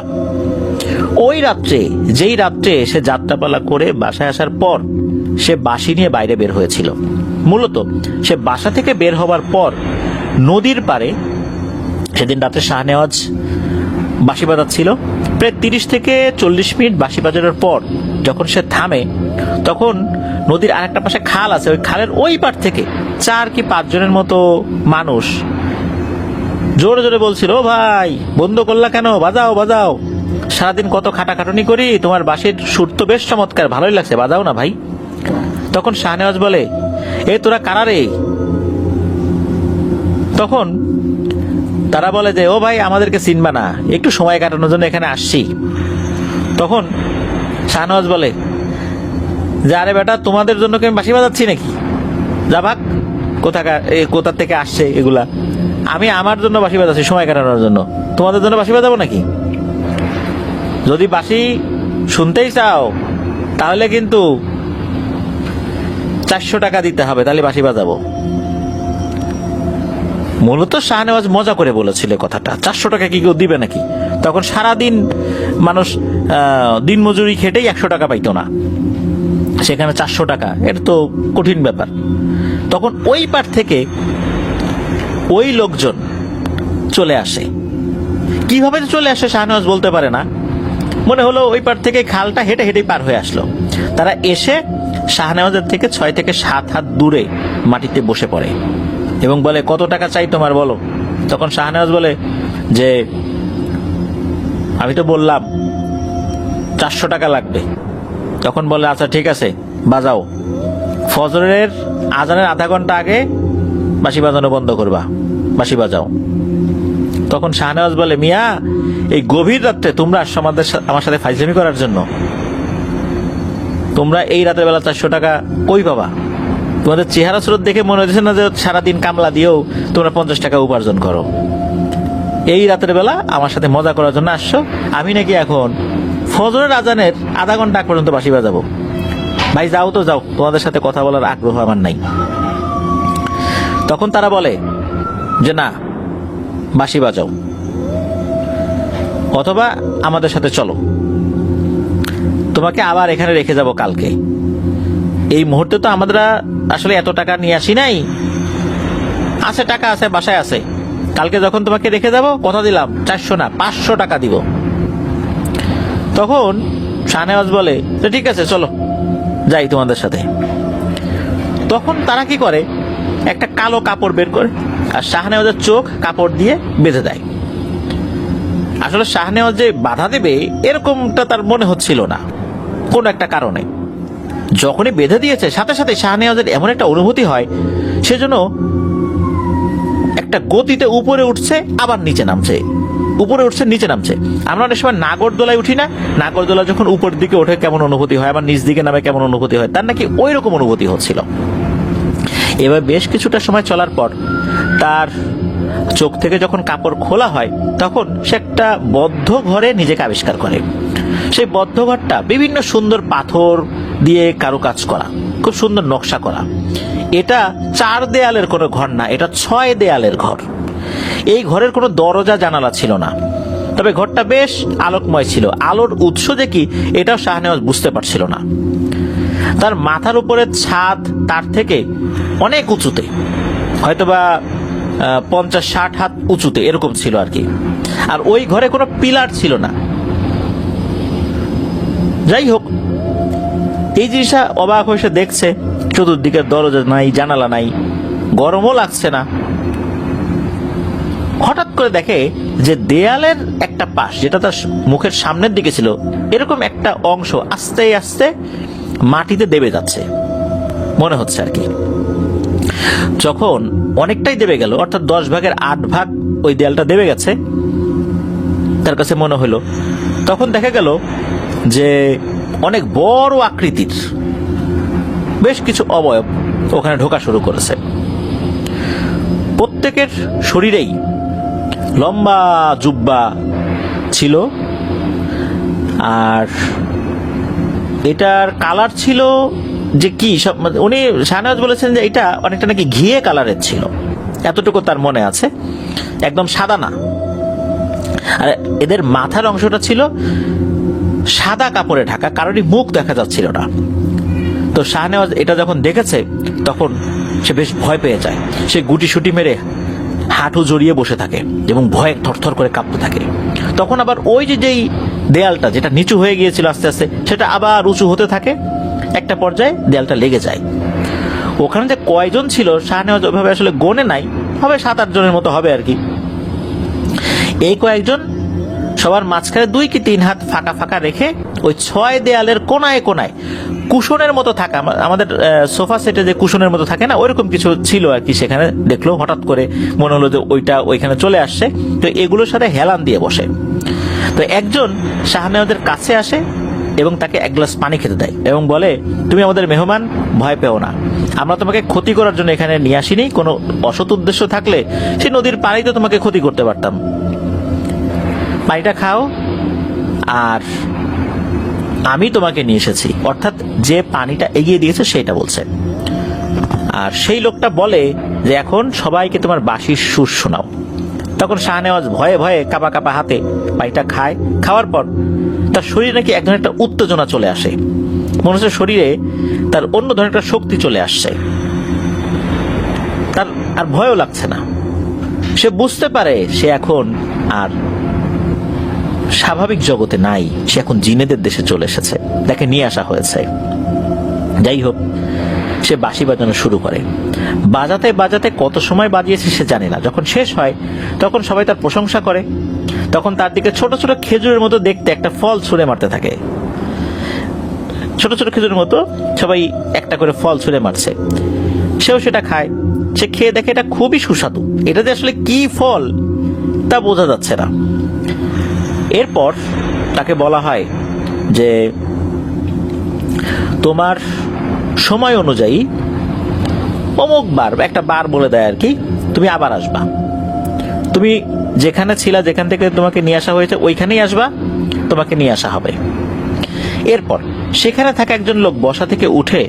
ওই রাত্রে, যেই রাত্রে সে যাত্রাপালা করে বাসায় আসার পর সে বাঁশি নিয়ে বাইরে বের হয়েছিল। মূলত সে বাসা থেকে বের হবার পর নদীর পাড়ে সেদিন রাতে শাহনেওয়াজ বাঁশি বাজাচ্ছিল। প্রায় 30 থেকে 40 মিনিট বাঁশি বাজানোর পর যখন সে থামে, তখন নদীর আরেকটা পাশে খাল আছে, ওই খালের ওই পার থেকে 4 কি 5 জনের মতো মানুষ জোরে জোরে বলছিল, ও ভাই বন্ধ করলা কেন, বাজাও বাজাও, সারাদিন কত খাটাখাটুনি করি, তোমার বাঁশির সুর তো বেশ চমৎকার, ভালোই লাগছে, বাজাও না ভাই। তখন শাহনেওয়াজ বলে, এ তোরা কারা রে? তখন তারা বলে যে, ও ভাই আমাদেরকে চিনবা না, একটু সময় কাটানোর জন্য এখানে আসছি। তখন শাহনেওয়াজ বলে যে, আরে বেটা তোমাদের জন্য কি আমি বাঁশি বাজাচ্ছি নাকি? যা ভাগ, কোথা থেকে আসছে এগুলা, আমি আমার জন্য বাঁশি বাজাচ্ছি সময় কাটানোর জন্য, তোমাদের জন্য বাঁশি বাজাবো নাকি? যদি বাঁশি শুনতেই চাও তাহলে কিন্তু 400 টাকা দিতে হবে, তাহলে বাঁশি বাজাবো। মূলত শাহনেওয়াজ মজা করে বলেছিল কথাটা, 400 টাকা কি কেউ দিবে নাকি? তখন সারাদিন মানুষ দিন মজুরি খেটেই 100 টাকা পাইতো না, সেখানে 400 টাকা, এটা তো কঠিন ব্যাপার। তখন ওই পার থেকে ওই লোকজন চলে আসে। কিভাবে চলে আসে শাহনেওয়াজ বলতে পারে না, মনে হলো ওই পার থেকে খালটা হেঁটে হেঁটেই পার হয়ে আসলো। তারা এসে শাহনেওয়াজের থেকে 6 থেকে 7 হাত দূরে মাটিতে বসে পড়ে এবং বলে, কত টাকা চাই তোমার বলো। তখন শাহনেওয়াজ বলে যে, আমি তো বললাম 400 টাকা লাগবে। তখন বলে, আচ্ছা ঠিক আছে বাজাও, ফজরের আজানের আধা ঘন্টা আগে বাঁশি বাজানো বন্ধ করবা, বাঁশি বাজাও। তখন শাহনেওয়াজ বলে, মিয়া এই গভীর রাত্রে তোমরা আসছো আমার সাথে ফাইজলামি করার জন্য? তোমরা এই রাতের বেলা 400 টাকা কই পাবা? তোমাদের চেহারা স্রোত দেখে মনে হচ্ছে না যে সারাদিন কামলা দিয়েও তোমরা 50 টাকা উপার্জন করো। এই রাতের বেলা আমার সাথে মজা করার জন্য আসছো? আমি নাকি এখন ফজরের আজানের আধা ঘন্টা আগ পর্যন্ত বাঁশি বাজাবো? ভাই যাও তো যাও, তোমাদের সাথে কথা বলার আগ্রহ আমার নাই। তখন তারা বলে যে, না বাঁশি বাজাও, অথবা আমাদের সাথে চলো, তোমাকে আবার এখানে রেখে যাব কালকে। এই মুহূর্তে তো আমরা আসলে এত টাকা নিয়ে আসি নাই, আছে টাকা আছে, বাসায় আছে, কালকে যখন তোমাকে রেখে যাব কথা দিলাম 400 না 500 টাকা দিব। তখন শাহনেওয়াজ বলে, তো ঠিক আছে চলো যাই তোমাদের সাথে। তখন তারা কি করে, একটা কালো কাপড় বের করে আর শাহনেওয়াজের চোখ কাপড় দিয়ে বেঁধে দেয়। আসলে শাহনেওয়াজ যে বাধা দেবে এরকমটা তার মনে হচ্ছিল না কোনো একটা কারণে। যখনই বেঁধে দিয়েছে সাথে সাথে শাহনেওয়াজের এমন একটা অনুভূতি হয়, সেজন্য একটা গতিতে উপরে উঠছে আবার নিচে নামছে, উপরে উঠছে নিচে নামছে। আমরা অনেক সময় নাগরদোলায় উঠি না, নাগরদোলা যখন উপরের দিকে ওঠে কেমন অনুভূতি হয়, আবার নিচ দিকে নামে কেমন অনুভূতি হয়, তার নাকি ওই রকম অনুভূতি হচ্ছিল। এবার বেশ কিছুটা সময় চলার পর তার চোখ থেকে যখন কাপড় খোলা হয়, তখন সে একটা বদ্ধ ঘরে নিজেকে আবিষ্কার করে। সেই বদ্ধ ঘরটা বিভিন্ন সুন্দর পাথর দিয়ে কারুকাজ করা, খুব সুন্দর নকশা করা। এটা 4 দেয়ালের কোনো ঘর না, এটা 6 দেয়ালের ঘর। এই ঘরের কোনো দরজা জানালা ছিল না, তবে ঘরটা বেশ আলোকময় ছিল। আলোর উৎস যে কি এটাও শাহনেওয়াজ বুঝতে পারছিল না। তার মাথার উপরে ছাদ তার থেকে অনেক উঁচুতে, হয়তোবা 50-60 হাত উঁচুতে এরকম ছিল আর কি। আর ওই ঘরে কোনো পিলার ছিল না। যাই হোক, এই জিনিসটা অবাক হয়ে সে দেখছে, চতুর্দিকের দরজা নাই, জানালা নাই, গরমও লাগছে না। হঠাৎ করে দেখে যে দেয়ালের একটা পাশ, যেটা তার মুখের সামনের দিকে ছিল, এরকম একটা অংশ আস্তে আস্তে মাটিতে দেবে যাচ্ছে মনে হচ্ছে আর কি। যখন অনেকটাই দেবে গেল, অর্থাৎ 10 ভাগের 8 ভাগ ওই দেয়ালটা দেবে গেছে তার কাছে মনে হলো, তখন দেখা গেল যে অনেক বড় আকৃতির বেশ কিছু অবয়ব ওখানে ঢোকা শুরু করেছে। প্রত্যেকের শরীরেই লম্বা জুব্বা ছিল, আর এটার কালার ছিল যে কি সব, উনি শাহনেওয়াজ বলেছেন যে এটা অনেকটা নাকি ঘিয়ে কালারের ছিল, এতটুকু তার মনে আছে, একদম সাদা না। আর এদের মাথার অংশটা ছিল সাদা কাপড়ে ঢাকা, কারোরই মুখ দেখা যাচ্ছিল না। তো শাহনেওয়াজ এটা যখন দেখেছে তখন সে বেশ ভয় পেয়ে যায়। সে গুটি সুটি মেরে হাঁটু জড়িয়ে বসে থাকে এবং ভয়ে থরথর করে কাঁপতে থাকে। তখন আবার ওই যেই দেয়ালটা যেটা নিচু হয়ে গিয়েছিল আস্তে আস্তে সেটা আবার উঁচু হতে থাকে, একটা পর্যায়ে দেয়ালটা লেগে যায়। ওখানে যে কয়জন ছিল শাহনেওয়াজ ওইভাবে আসলে গোনে নাই, হবে 7-8 জনের মতো হবে আর কি। এই কয়েকজন সবার মাঝখানে 2 কি 3 হাত ফাঁকা ফাঁকা রেখে ওই 6 দেয়ালের কোনায় কোনায় কুশনের মতো থাকা, আমাদের সোফা সেটে যে কুশনের মতো থাকে না, ওইরকম কিছু ছিল আর কি। সেখানে দেখলো হঠাৎ করে মনে হলো যে ওইটা ওইখানে চলে আসছে, তো এগুলোর সাথে হেলান দিয়ে বসে। তো একজন শাহনেওয়াজের কাছে আসে এবং তাকে 1 গ্লাস পানি খেতে দেয় এবং বলে, তুমি আমাদের মেহমান, ভয় পেও না, আমরা তোমাকে ক্ষতি করার জন্য এখানে নিয়ে আসিনি। কোনো অসৎ উদ্দেশ্য থাকলে সেই নদীর পানিতে তোমাকে ক্ষতি করতে পারতাম। পানিটা খাও, আর আমি তোমাকে নিয়ে এসেছি। অর্থাৎ যে পানিটা এগিয়ে দিয়েছে সেটা বলছে। আর সেই লোকটা বলে যে এখন সবাইকে তোমার বাঁশির সুর শোনাও। তখন শাহনেওয়াজ ভয়ে ভয়ে কাঁপা কাঁপা হাতে পানিটা খায়। খাওয়ার পর তার শরীরে নাকি এক ধরনের একটা উত্তেজনা চলে আসে, মনে হচ্ছে শরীরে তার অন্য ধরনের একটা শক্তি চলে আসছে। তার আর ভয়ও লাগছে না। সে বুঝতে পারে সে এখন আর স্বাভাবিক জগতে নাই, সে এখন জিনেদের দেশে চলে এসেছে, তাকে নিয়ে আসা হয়েছে। যাই হোক, সে বাঁশি বাজানো শুরু করে। বাজাতে বাজাতে কত সময় বাজিয়েছে সে জানে না। যখন শেষ হয় তখন সবাই তার প্রশংসা করে। তখন তার দিকে ছোট ছোট খেজুরের মতো দেখতে একটা ফল ছুঁড়ে মারতে থাকে। ছোট ছোট খেজুরের মতো সবাই একটা করে ফল ছুঁড়ে মারছে, সেও সেটা খায়। সে খেয়ে দেখে এটা খুবই সুস্বাদু, এটা যে আসলে কি ফল তা বোঝা যাচ্ছে না। এরপর তাকে বলা হয় যে তোমার সময় অনুযায়ী অমুক বার, একটা বার বলে দেয় আর কি, তুমি আবার আসবা। তুমি যেখানে ছিলা, যেখান থেকে তোমাকে নিয়ে আসা হয়েছে ওইখানেই আসবা, তোমাকে নিয়ে আসা হবে। এরপর সেখানে থাকা একজন লোক বসা থেকে উঠে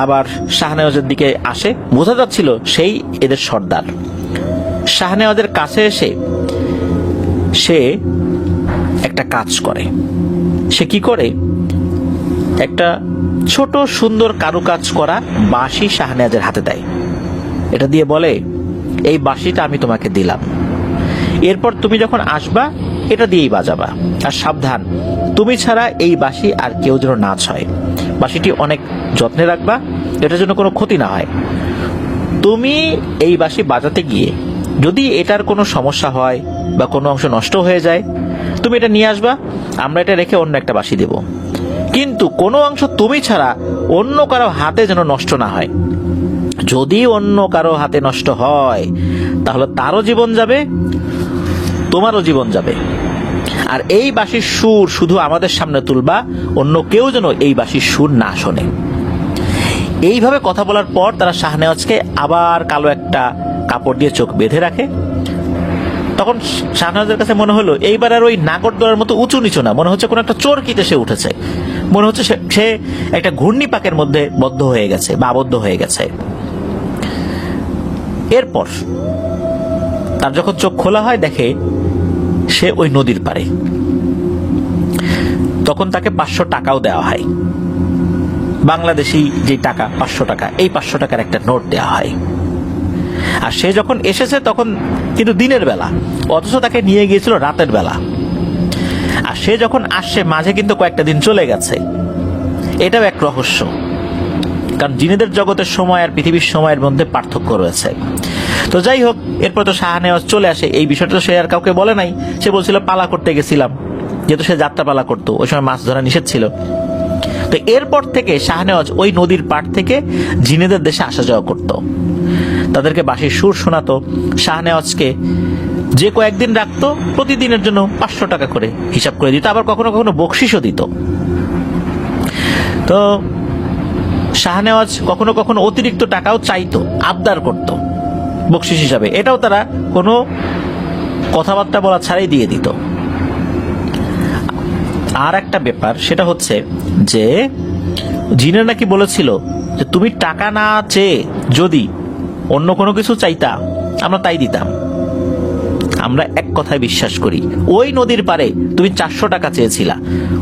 আবার শাহনেওয়াজের দিকে আসে। বোঝা যাচ্ছিল সেই এদের সর্দার। শাহনেওয়াজের কাছে এসে সে একটা কাজ করে। সে কি করে? একটা ছোট সুন্দর কারুকাজ করা বাঁশি শাহনেওয়াজের হাতে দেয়। এটা দিয়ে বলে, এই বাঁশিটা আমি তোমাকে দিলাম, এরপর তুমি যখন আসবা এটা দিয়েই বাজাবা। আর সাবধান, তুমি ছাড়া এই বাঁশি আর কেউ যেন না ছয়। বাঁশিটি অনেক যত্নে রাখবা, এটার জন্য কোনো ক্ষতি না হয়। তুমি এই বাঁশি বাজাতে গিয়ে যদি এটার কোনো সমস্যা হয় বা কোনো অংশ নষ্ট হয়ে যায়, তুমি এটা নিয়ে আসবা, আমরা এটা রেখে অন্য একটা বাঁশি দেব। কিন্তু কোনো অংশ তুমি ছাড়া অন্য কারো হাতে যেন নষ্ট না হয়। যদি অন্য কারো হাতে নষ্ট হয় তাহলে তারও জীবন যাবে, তোমারও জীবন যাবে। আর এই বাঁশির সুর শুধু আমাদের সামনে তুলবা, অন্য কেউ যেন এই বাঁশির সুর না শোনে। এইভাবে কথা বলার পর তারা শাহনেওয়াজকে আবার কালো একটা কাপড় দিয়ে চোখ বেঁধে রাখে। তখন শাহনেওয়াজের কাছে মনে হলো এইবার আর ওই নাগরদোলার মতো উঁচু নিচু না, মনে হচ্ছে কোনো একটা চোরকিতে সে উঠেছে। মনে হচ্ছে সে একটা ঘূর্ণিপাকের মধ্যে বদ্ধ হয়ে গেছে বা আবদ্ধ হয়ে গেছে। এরপর তার যখন চোখ খোলা হয়, দেখে সে ওই নদীর পারে। তখন তাকে 500 টাকাও দেওয়া হয়, বাংলাদেশি যে টাকা 500 টাকা, এই 500 টাকার একটা নোট দেওয়া হয়। আর সে যখন এসেছে তখন কিন্তু দিনের বেলা, অথচ তাকে নিয়ে গিয়েছিল রাতের বেলা। আর সে যখন আসছে মাঝে কিন্তু কয়েকটা দিন চলে গেছে। এটাও এক রহস্য, কারণ জিনেদের জগতের সময় আর পৃথিবীর সময়ের মধ্যে পার্থক্য রয়েছে। তো যাই হোক, এরপর তো শাহনেওয়াজ চলে আসে। এই বিষয়টা তো সে আর কাউকে বলে নাই। সে বলছিল পালা করতে গেছিলাম, যেহেতু সে যাত্রা পালা করতো, ওই সময় মাছ ধরা নিষেধ ছিল। তো এরপর থেকে শাহনেওয়াজ ওই নদীর পাড় থেকে জিনেদের দেশে আসা যাওয়া করত, তাদেরকে বাঁশির সুর শোনাতো। শাহনেওয়াজকে যে কয়েকদিন রাখতো প্রতিদিনের জন্য 500 টাকা করে হিসাব করে দিত, আবার কখনো কখনো বকশিসও দিত। তো শাহনেওয়াজ কখনো কখনো অতিরিক্ত টাকাও চাইতো, আবদার করত বকশিস হিসাবে। এটাও তারা কোনো কথাবার্তা বলা ছাড়াই দিয়ে দিত। আর একটা ব্যাপার, সেটা হচ্ছে যে জিনের নাকি বলেছিল যে তুমি টাকা না চেয়ে যদি অন্য কোনো কিছু চাইতা আমরা তাই দিতাম। আমরা এক কথায় বিশ্বাস করি, ওই নদীর পারে তুমি 400 টাকা চেয়েছিলা,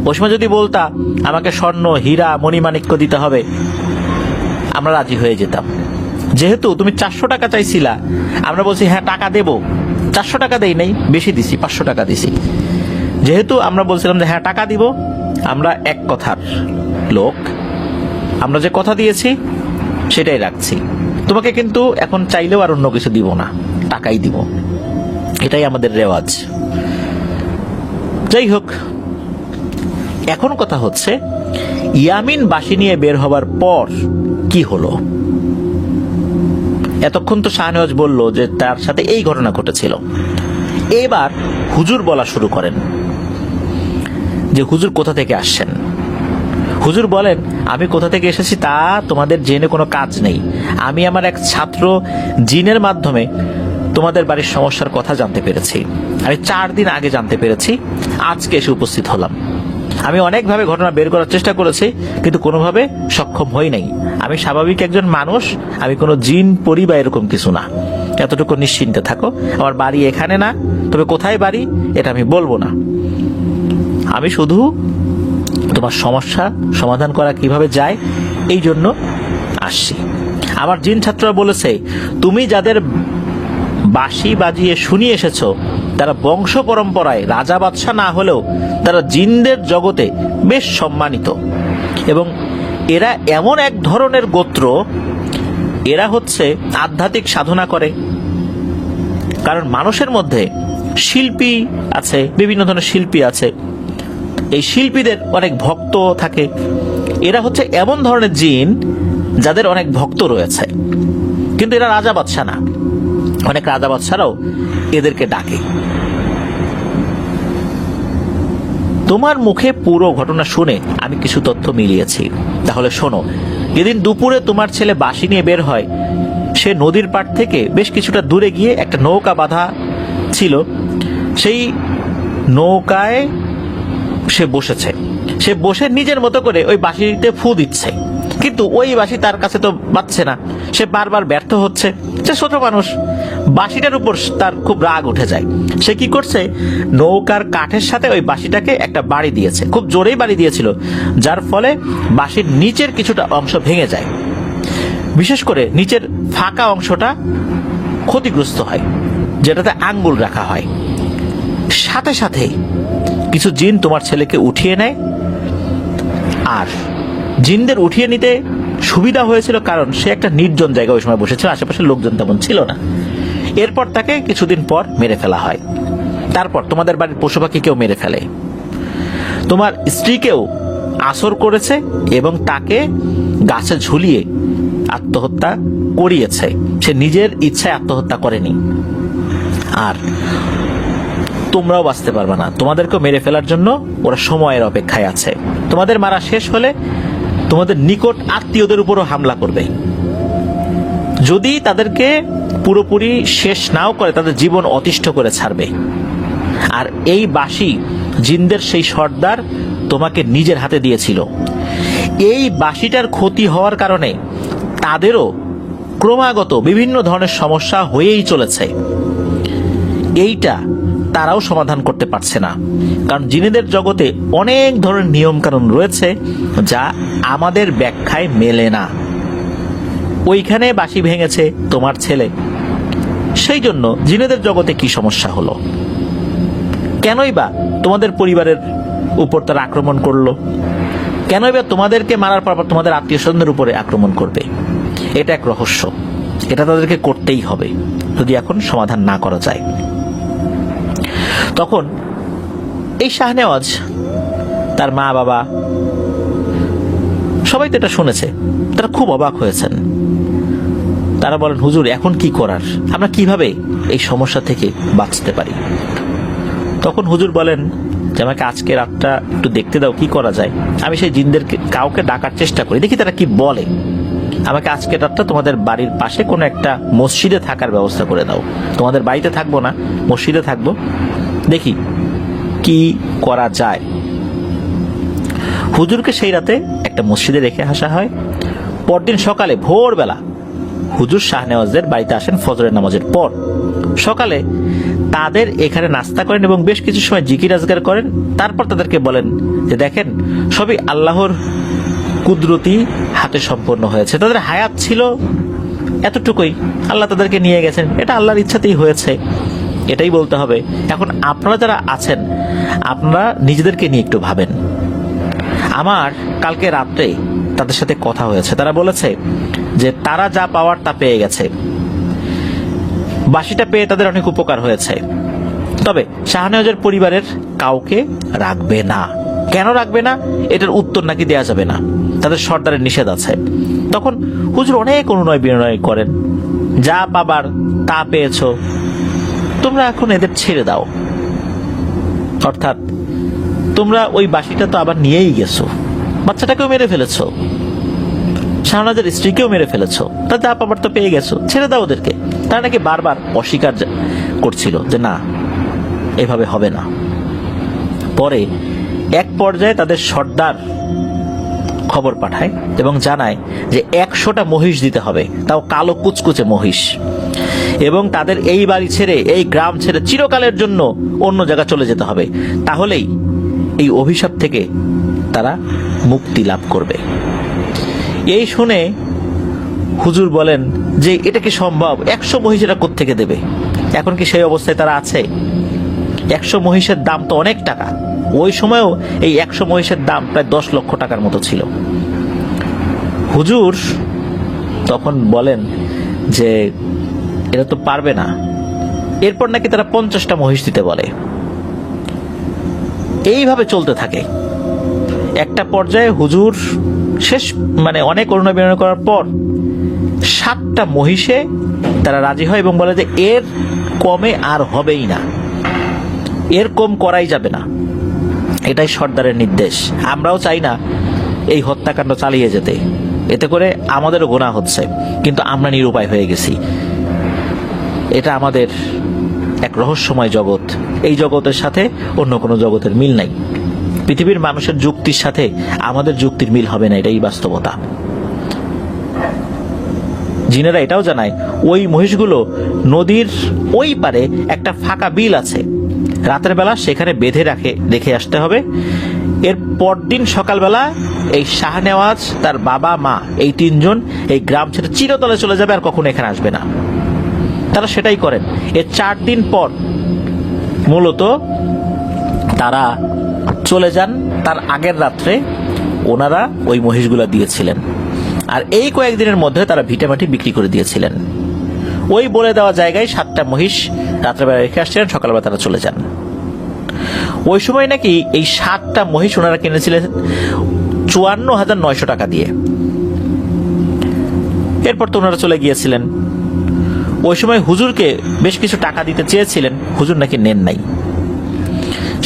ওই সময় যদি বলতা আমাকে স্বর্ণ হীরা মণিমাণিক্য দিতে হবে, আমরা রাজি হয়ে যেতাম। যেহেতু তুমি 400 টাকা চাইছিলা, আমরা বলছি হ্যাঁ টাকা দেব, 400 টাকা দেই নাই, বেশি দিছি, 500 টাকা দিছি। যেহেতু আমরা বলছিলাম যে হ্যাঁ টাকা দিব, আমরা এক কথার লোক, আমরা যে কথা দিয়েছি সেটাই রাখছি, তোমাকে কিন্তু এখন চাইলেও আর অন্য কিছু দিব না, টাকাই দিব, এটাই আমাদের রেওয়াজ। যাই হোক, এখন কথা হচ্ছে ইয়ামিন বাঁশি নিয়ে বের হবার পর কি হলো। এতক্ষণ তো শাহনেওয়াজ বলল যে তার সাথে এই ঘটনা ঘটেছিল। এবার হুজুর বলা শুরু করেন যে হুজুর কোথা থেকে আসছেন। হুজুর বলেন, আমি কোথা থেকে এসেছি তা তোমাদের জেনে কোনো কাজ নেই। আমি আমার এক ছাত্র জিনের মাধ্যমে তোমাদের বাড়ির সমস্যার কথা জানতে পেরেছি। আমি 4 দিন আগে জানতে পেরেছি, আজকে এসে উপস্থিত হলাম। আমি অনেকভাবে ঘটনা বের করার চেষ্টা করেছি, কিন্তু কোনোভাবে সক্ষম হই নাই। আমি স্বাভাবিক একজন মানুষ, আমি কোনো জিন পরি বা এরকম কিছু না, এতটুকু নিশ্চিন্তে থাকো। আমার বাড়ি এখানে না, তবে কোথায় বাড়ি এটা আমি বলবো না। আমি শুধু তোমার সমস্যা সমাধান করা কিভাবে যায় এই জন্য আসছি। আমার জিন ছাত্ররা বলেছে, তুমি যাদের বাঁশি বাজিয়ে শুনিয়ে এসেছো তারা বংশ পরম্পরায় রাজা বাদশাহ না হলেও তারা জিনদের জগতে বেশ সম্মানিত, এবং এরা এমন এক ধরনের গোত্র, এরা হচ্ছে আধ্যাত্মিক সাধনা করে। কারণ মানুষের মধ্যে শিল্পী আছে, বিভিন্ন ধরনের শিল্পী আছে, এই শিল্পীদের অনেক ভক্ত থাকে। এরা হচ্ছে এমন ধরনের জিন যাদের অনেক ভক্ত রয়েছে, কিন্তু এরা রাজা বাদশাহ না। অনেক রাজা বাদশারাও এদেরকে ডাকে। তোমার মুখে পুরো ঘটনা শুনে আমি কিছু তথ্য মিলিয়েছি, তাহলে শোনো। যেদিন দুপুরে তোমার ছেলে বাঁশি নিয়ে বের হয়, সে নদীর পাড় থেকে বেশ কিছুটা দূরে গিয়ে একটা নৌকা বাঁধা ছিল, সেই নৌকায় সে বসেছে। সে বসে নিজের মতো করে ওই বাঁশিতে ফু দিচ্ছে, কিন্তু ওই বাঁশি তার কাছে তো বাজছে না। সে বারবার ব্যর্থ হচ্ছে। সে ছোট মানুষ, বাঁশিটার উপর তার খুব রাগ উঠে যায়। সে কি করছে, নৌকার কাঠের সাথে ওই বাঁশিটাকে একটা বাড়ি দিয়েছে, খুব জোরেই বাড়ি দিয়েছিল, যার ফলে বাঁশির নিচের কিছুটা অংশ ভেঙে যায়। বিশেষ করে নিচের ফাঁকা অংশটা ক্ষতিগ্রস্ত হয়, যেটাতে আঙ্গুল রাখা হয়। সাথে সাথে কিছু জিন তোমার ছেলেকে উঠিয়ে নেয়। আর জিনদের উঠিয়ে নিতে সুবিধা হয়েছিল কারণ সে একটা নির্জন জায়গায় ওই সময় বসেছিল, আশেপাশে লোকজন তেমন ছিল না। এরপর তাকে কিছুদিন পর মেরে ফেলা হয়। তারপর তোমাদের বাড়ির পশু পাখিকেও মেরে ফেলে, তোমার স্ত্রীকেও আসর করেছে এবং তাকে গাছে ঝুলিয়ে আত্মহত্যা করিয়েছে। সে নিজের ইচ্ছায় আত্মহত্যা করেনি। আর তোমরাও বাঁচতে পারবে না, তোমাদেরকেও মেরে ফেলার জন্য ওরা সময়ের অপেক্ষায় আছে। তোমাদের মারা শেষ হলে তোমাদের নিকট আত্মীয়দের উপরও হামলা করবে। যদি তাদেরকে পুরোপুরি শেষ নাও করে, তাদের জীবন অতিষ্ঠ করে ছাড়বে। আর এই বাঁশি জিনদের সেই সর্দার তোমাকে নিজের হাতে দিয়েছিল। এই বাঁশিটার ক্ষতি হওয়ার কারণে তাদেরও ক্রমাগত বিভিন্ন ধরনের সমস্যা হয়েই চলেছে। এইটা তারাও সমাধান করতে পারছে না, কারণ জিনেদের জগতে অনেক ধরনের নিয়ম কানুন রয়েছে যা আমাদের ব্যাখ্যায় মেলে না। ওইখানে বাঁশি ভেঙেছে তোমার ছেলে, সেই জন্য জিনেদের জগতে কি সমস্যা হলো? কেনই বা তোমাদের পরিবারের উপর তারা আক্রমণ করলো? কেনই বা তোমাদেরকে মারার পর তোমাদের আত্মীয় স্বজনদের উপরে আক্রমণ করবে? এটা এক রহস্য, এটা তাদেরকে করতেই হবে যদি এখন সমাধান না করা যায়। তখন এই শাহনেওয়াজ, তার মা বাবা সবাই তো এটা শুনেছে, তারা খুব অবাক হয়েছেন। তারা বলেন, হুজুর এখন কি করার, আমরা কিভাবে এই সমস্যা থেকে বাঁচতে পারি? তখন হুজুর বলেন যে আমাকে আজকে রাতটা একটু দেখতে দাও, কি করা যায়। আমি সেই জিনদের কাউকে ডাকার চেষ্টা করি, দেখি তারা কি বলে। আমাকে আজকে রাতটা তোমাদের বাড়ির পাশে কোনো একটা মসজিদে থাকার ব্যবস্থা করে দাও। তোমাদের বাড়িতে থাকবো না, মসজিদে থাকবো, দেখি কি করা যায়। হুজুরকে সেই রাতে একটা মসজিদে রেখে আসা হয়। পরদিন সকালে ভোরবেলা হুজুর শাহনেওয়াজদের বাড়িতে আসেন ফজরের নামাজের পর। সকালে তাদের এখানে নাস্তা করেন এবং বেশ কিছু সময় জিকির আজগার করেন। তারপর তাদেরকে বলেন যে দেখেন, সবই আল্লাহর কুদরতি হাতে সম্পন্ন হয়েছে। তাদের হায়াত ছিল এতটুকুই, আল্লাহ তাদেরকে নিয়ে গেছেন, এটা আল্লাহর ইচ্ছাতেই হয়েছে, এটাই বলতে হবে। এখন আপনারা যারা আছেন, আপনারা নিজেদেরকে নিয়ে একটু ভাবেন। আমার কালকে রাত্রে তাদের সাথে কথা হয়েছে, তারা বলেছে যে তারা যা পাওয়ার তা পেয়ে গেছে, বাসিটা পেয়ে তাদের অনেক উপকার হয়েছে, তবে শাহনেওয়াজের পরিবারের কাউকে রাখবে না। কেন রাখবে না, এটার উত্তর নাকি দেয়া যাবে না, তাদের সর্দারের নিষেধ আছে। তখন হুজুর অনেক অনুনয় বিনয় করেন, যা পাবার তা পেয়েছ, তোমরা এখন এদের ছেড়ে দাও। অর্থাৎ তোমরা ওই বাসিটা তো আবার নিয়েই গেছো, বাচ্চাটাকেও মেরে ফেলেছো, শাহনেওয়াজের স্ত্রীকেও মেরে ফেলেছো, তা যা পাবার তো পেয়ে গেছো, ছেড়ে দাও ওদেরকে। তারা নাকি বারবার অস্বীকার করছিল যে না, এভাবে হবে না। পরে এক পর্যায়ে তাদের সর্দার খবর পাঠায় এবং জানায় যে 100টা মহিষ দিতে হবে, তাও কালো কুচকুচে মহিষ, এবং তাদের এই বাড়ি ছেড়ে, এই গ্রাম ছেড়ে চিরকালের জন্য অন্য জায়গা চলে যেতে হবে, তাহলেই এই অভিশাপ থেকে তারা মুক্তি লাভ করবে। এই শুনে হুজুর বলেন যে এটা কি সম্ভব, 100 মহিষ এরা কোত্থেকে দেবে? এখন কি সেই অবস্থায় তারা আছে? 100 মহিষের দাম তো অনেক টাকা, ওই সময়ও এই 100 মহিষের দাম প্রায় 10 লক্ষ টাকার মতো ছিল। হুজুর তখন বলেন যে এরা তো পারবে না। এরপর নাকি তারা 50টা মহিষ দিতে বলে। এইভাবে চলতে থাকে। একটা পর্যায়ে হুজুর শেষ অনেক অনুনয় বিনয় করার পর 7টা মহিষে তারা রাজি হয় এবং বলে যে এর কমে আর হবেই না, এর কম করাই যাবে না, এটাই সর্দারের নির্দেশ। আমরাও চাই না এই হত্যাকাণ্ড চালিয়ে যেতে, এতে করে আমাদেরও গুনাহ হচ্ছে, কিন্তু আমরা নিরুপায় হয়ে গেছি। এটা আমাদের এক রহস্যময় জগৎ, এই জগতের সাথে অন্য কোনো জগতের মিল নাই। পৃথিবীর মানুষের যুক্তির সাথে আমাদের যুক্তির মিল হবে না, এটাই বাস্তবতা। জিনেরা এটাও জানায় ওই মহিষগুলো নদীর ওই পারে একটা ফাঁকা বিল আছে, রাতের বেলা সেখানে বেঁধে রেখে আসতে হবে। এর পরদিন সকালবেলা এই শাহনেওয়াজ, তার বাবা, মা, এই 3 জন এই গ্রাম ছেড়ে চিরতলে চলে যাবে, আর কখনো এখানে আসবে না। তারা সেটাই করেন। এর 4 দিন পর মূলত তারা চলে যান। তার আগের রাত্রে ওনারা ওই মহিষগুলা দিয়েছিলেন, আর এই কয়েকদিনের মধ্যে তারা ভিটামাটি বিক্রি করে দিয়েছিলেন। ওই বলে দেওয়া জায়গায় 7টা মহিষ রাত্রেবেলা রেখে আসছিলেন, সকালবেলা তারা চলে যান। ওই সময় নাকি এই 7টা মহিষ ওনারা কিনেছিলেন 54,900 টাকা দিয়ে। এরপর তো ওনারা চলে গিয়েছিলেন। ওই সময় হুজুরকে বেশ কিছু টাকা দিতে চেয়েছিলেন, হুজুর নাকি নেন নাই।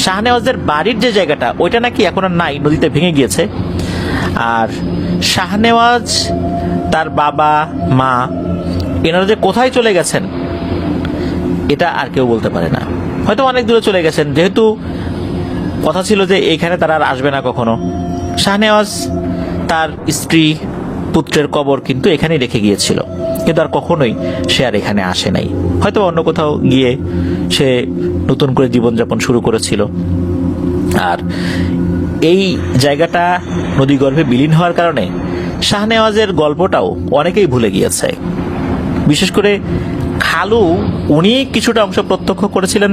শাহনেওয়াজের বাড়ির যে জায়গাটা, ওইটা নাকি এখন আর নাই, নদীতে ভেঙে গিয়েছে। আর শাহনেওয়াজ, তার বাবা, মা, এনারা যে কোথায় চলে গেছেন এটা আর কেউ বলতে পারে না। হয়তো অনেক দূরে চলে গেছেন, যেহেতু কথা ছিল যে এইখানে তারা আর আসবে না কখনো। শাহনেওয়াজ তার স্ত্রী, পুত্রের কবর কিন্তু এখানেই রেখে গিয়েছিল, কিন্তু আর কখনোই সে আর এখানে আসে নাই। হয়তো অন্য কোথাও গিয়ে সে নতুন করে জীবনযাপন শুরু করেছিল। আর এই জায়গাটা নদীগর্ভে বিলীন হওয়ার কারণে শাহনেওয়াজের গল্পটাও অনেকেই ভুলে গিয়েছে। বিশেষ করে খালু, উনি কিছুটা অংশ প্রত্যক্ষ করেছিলেন।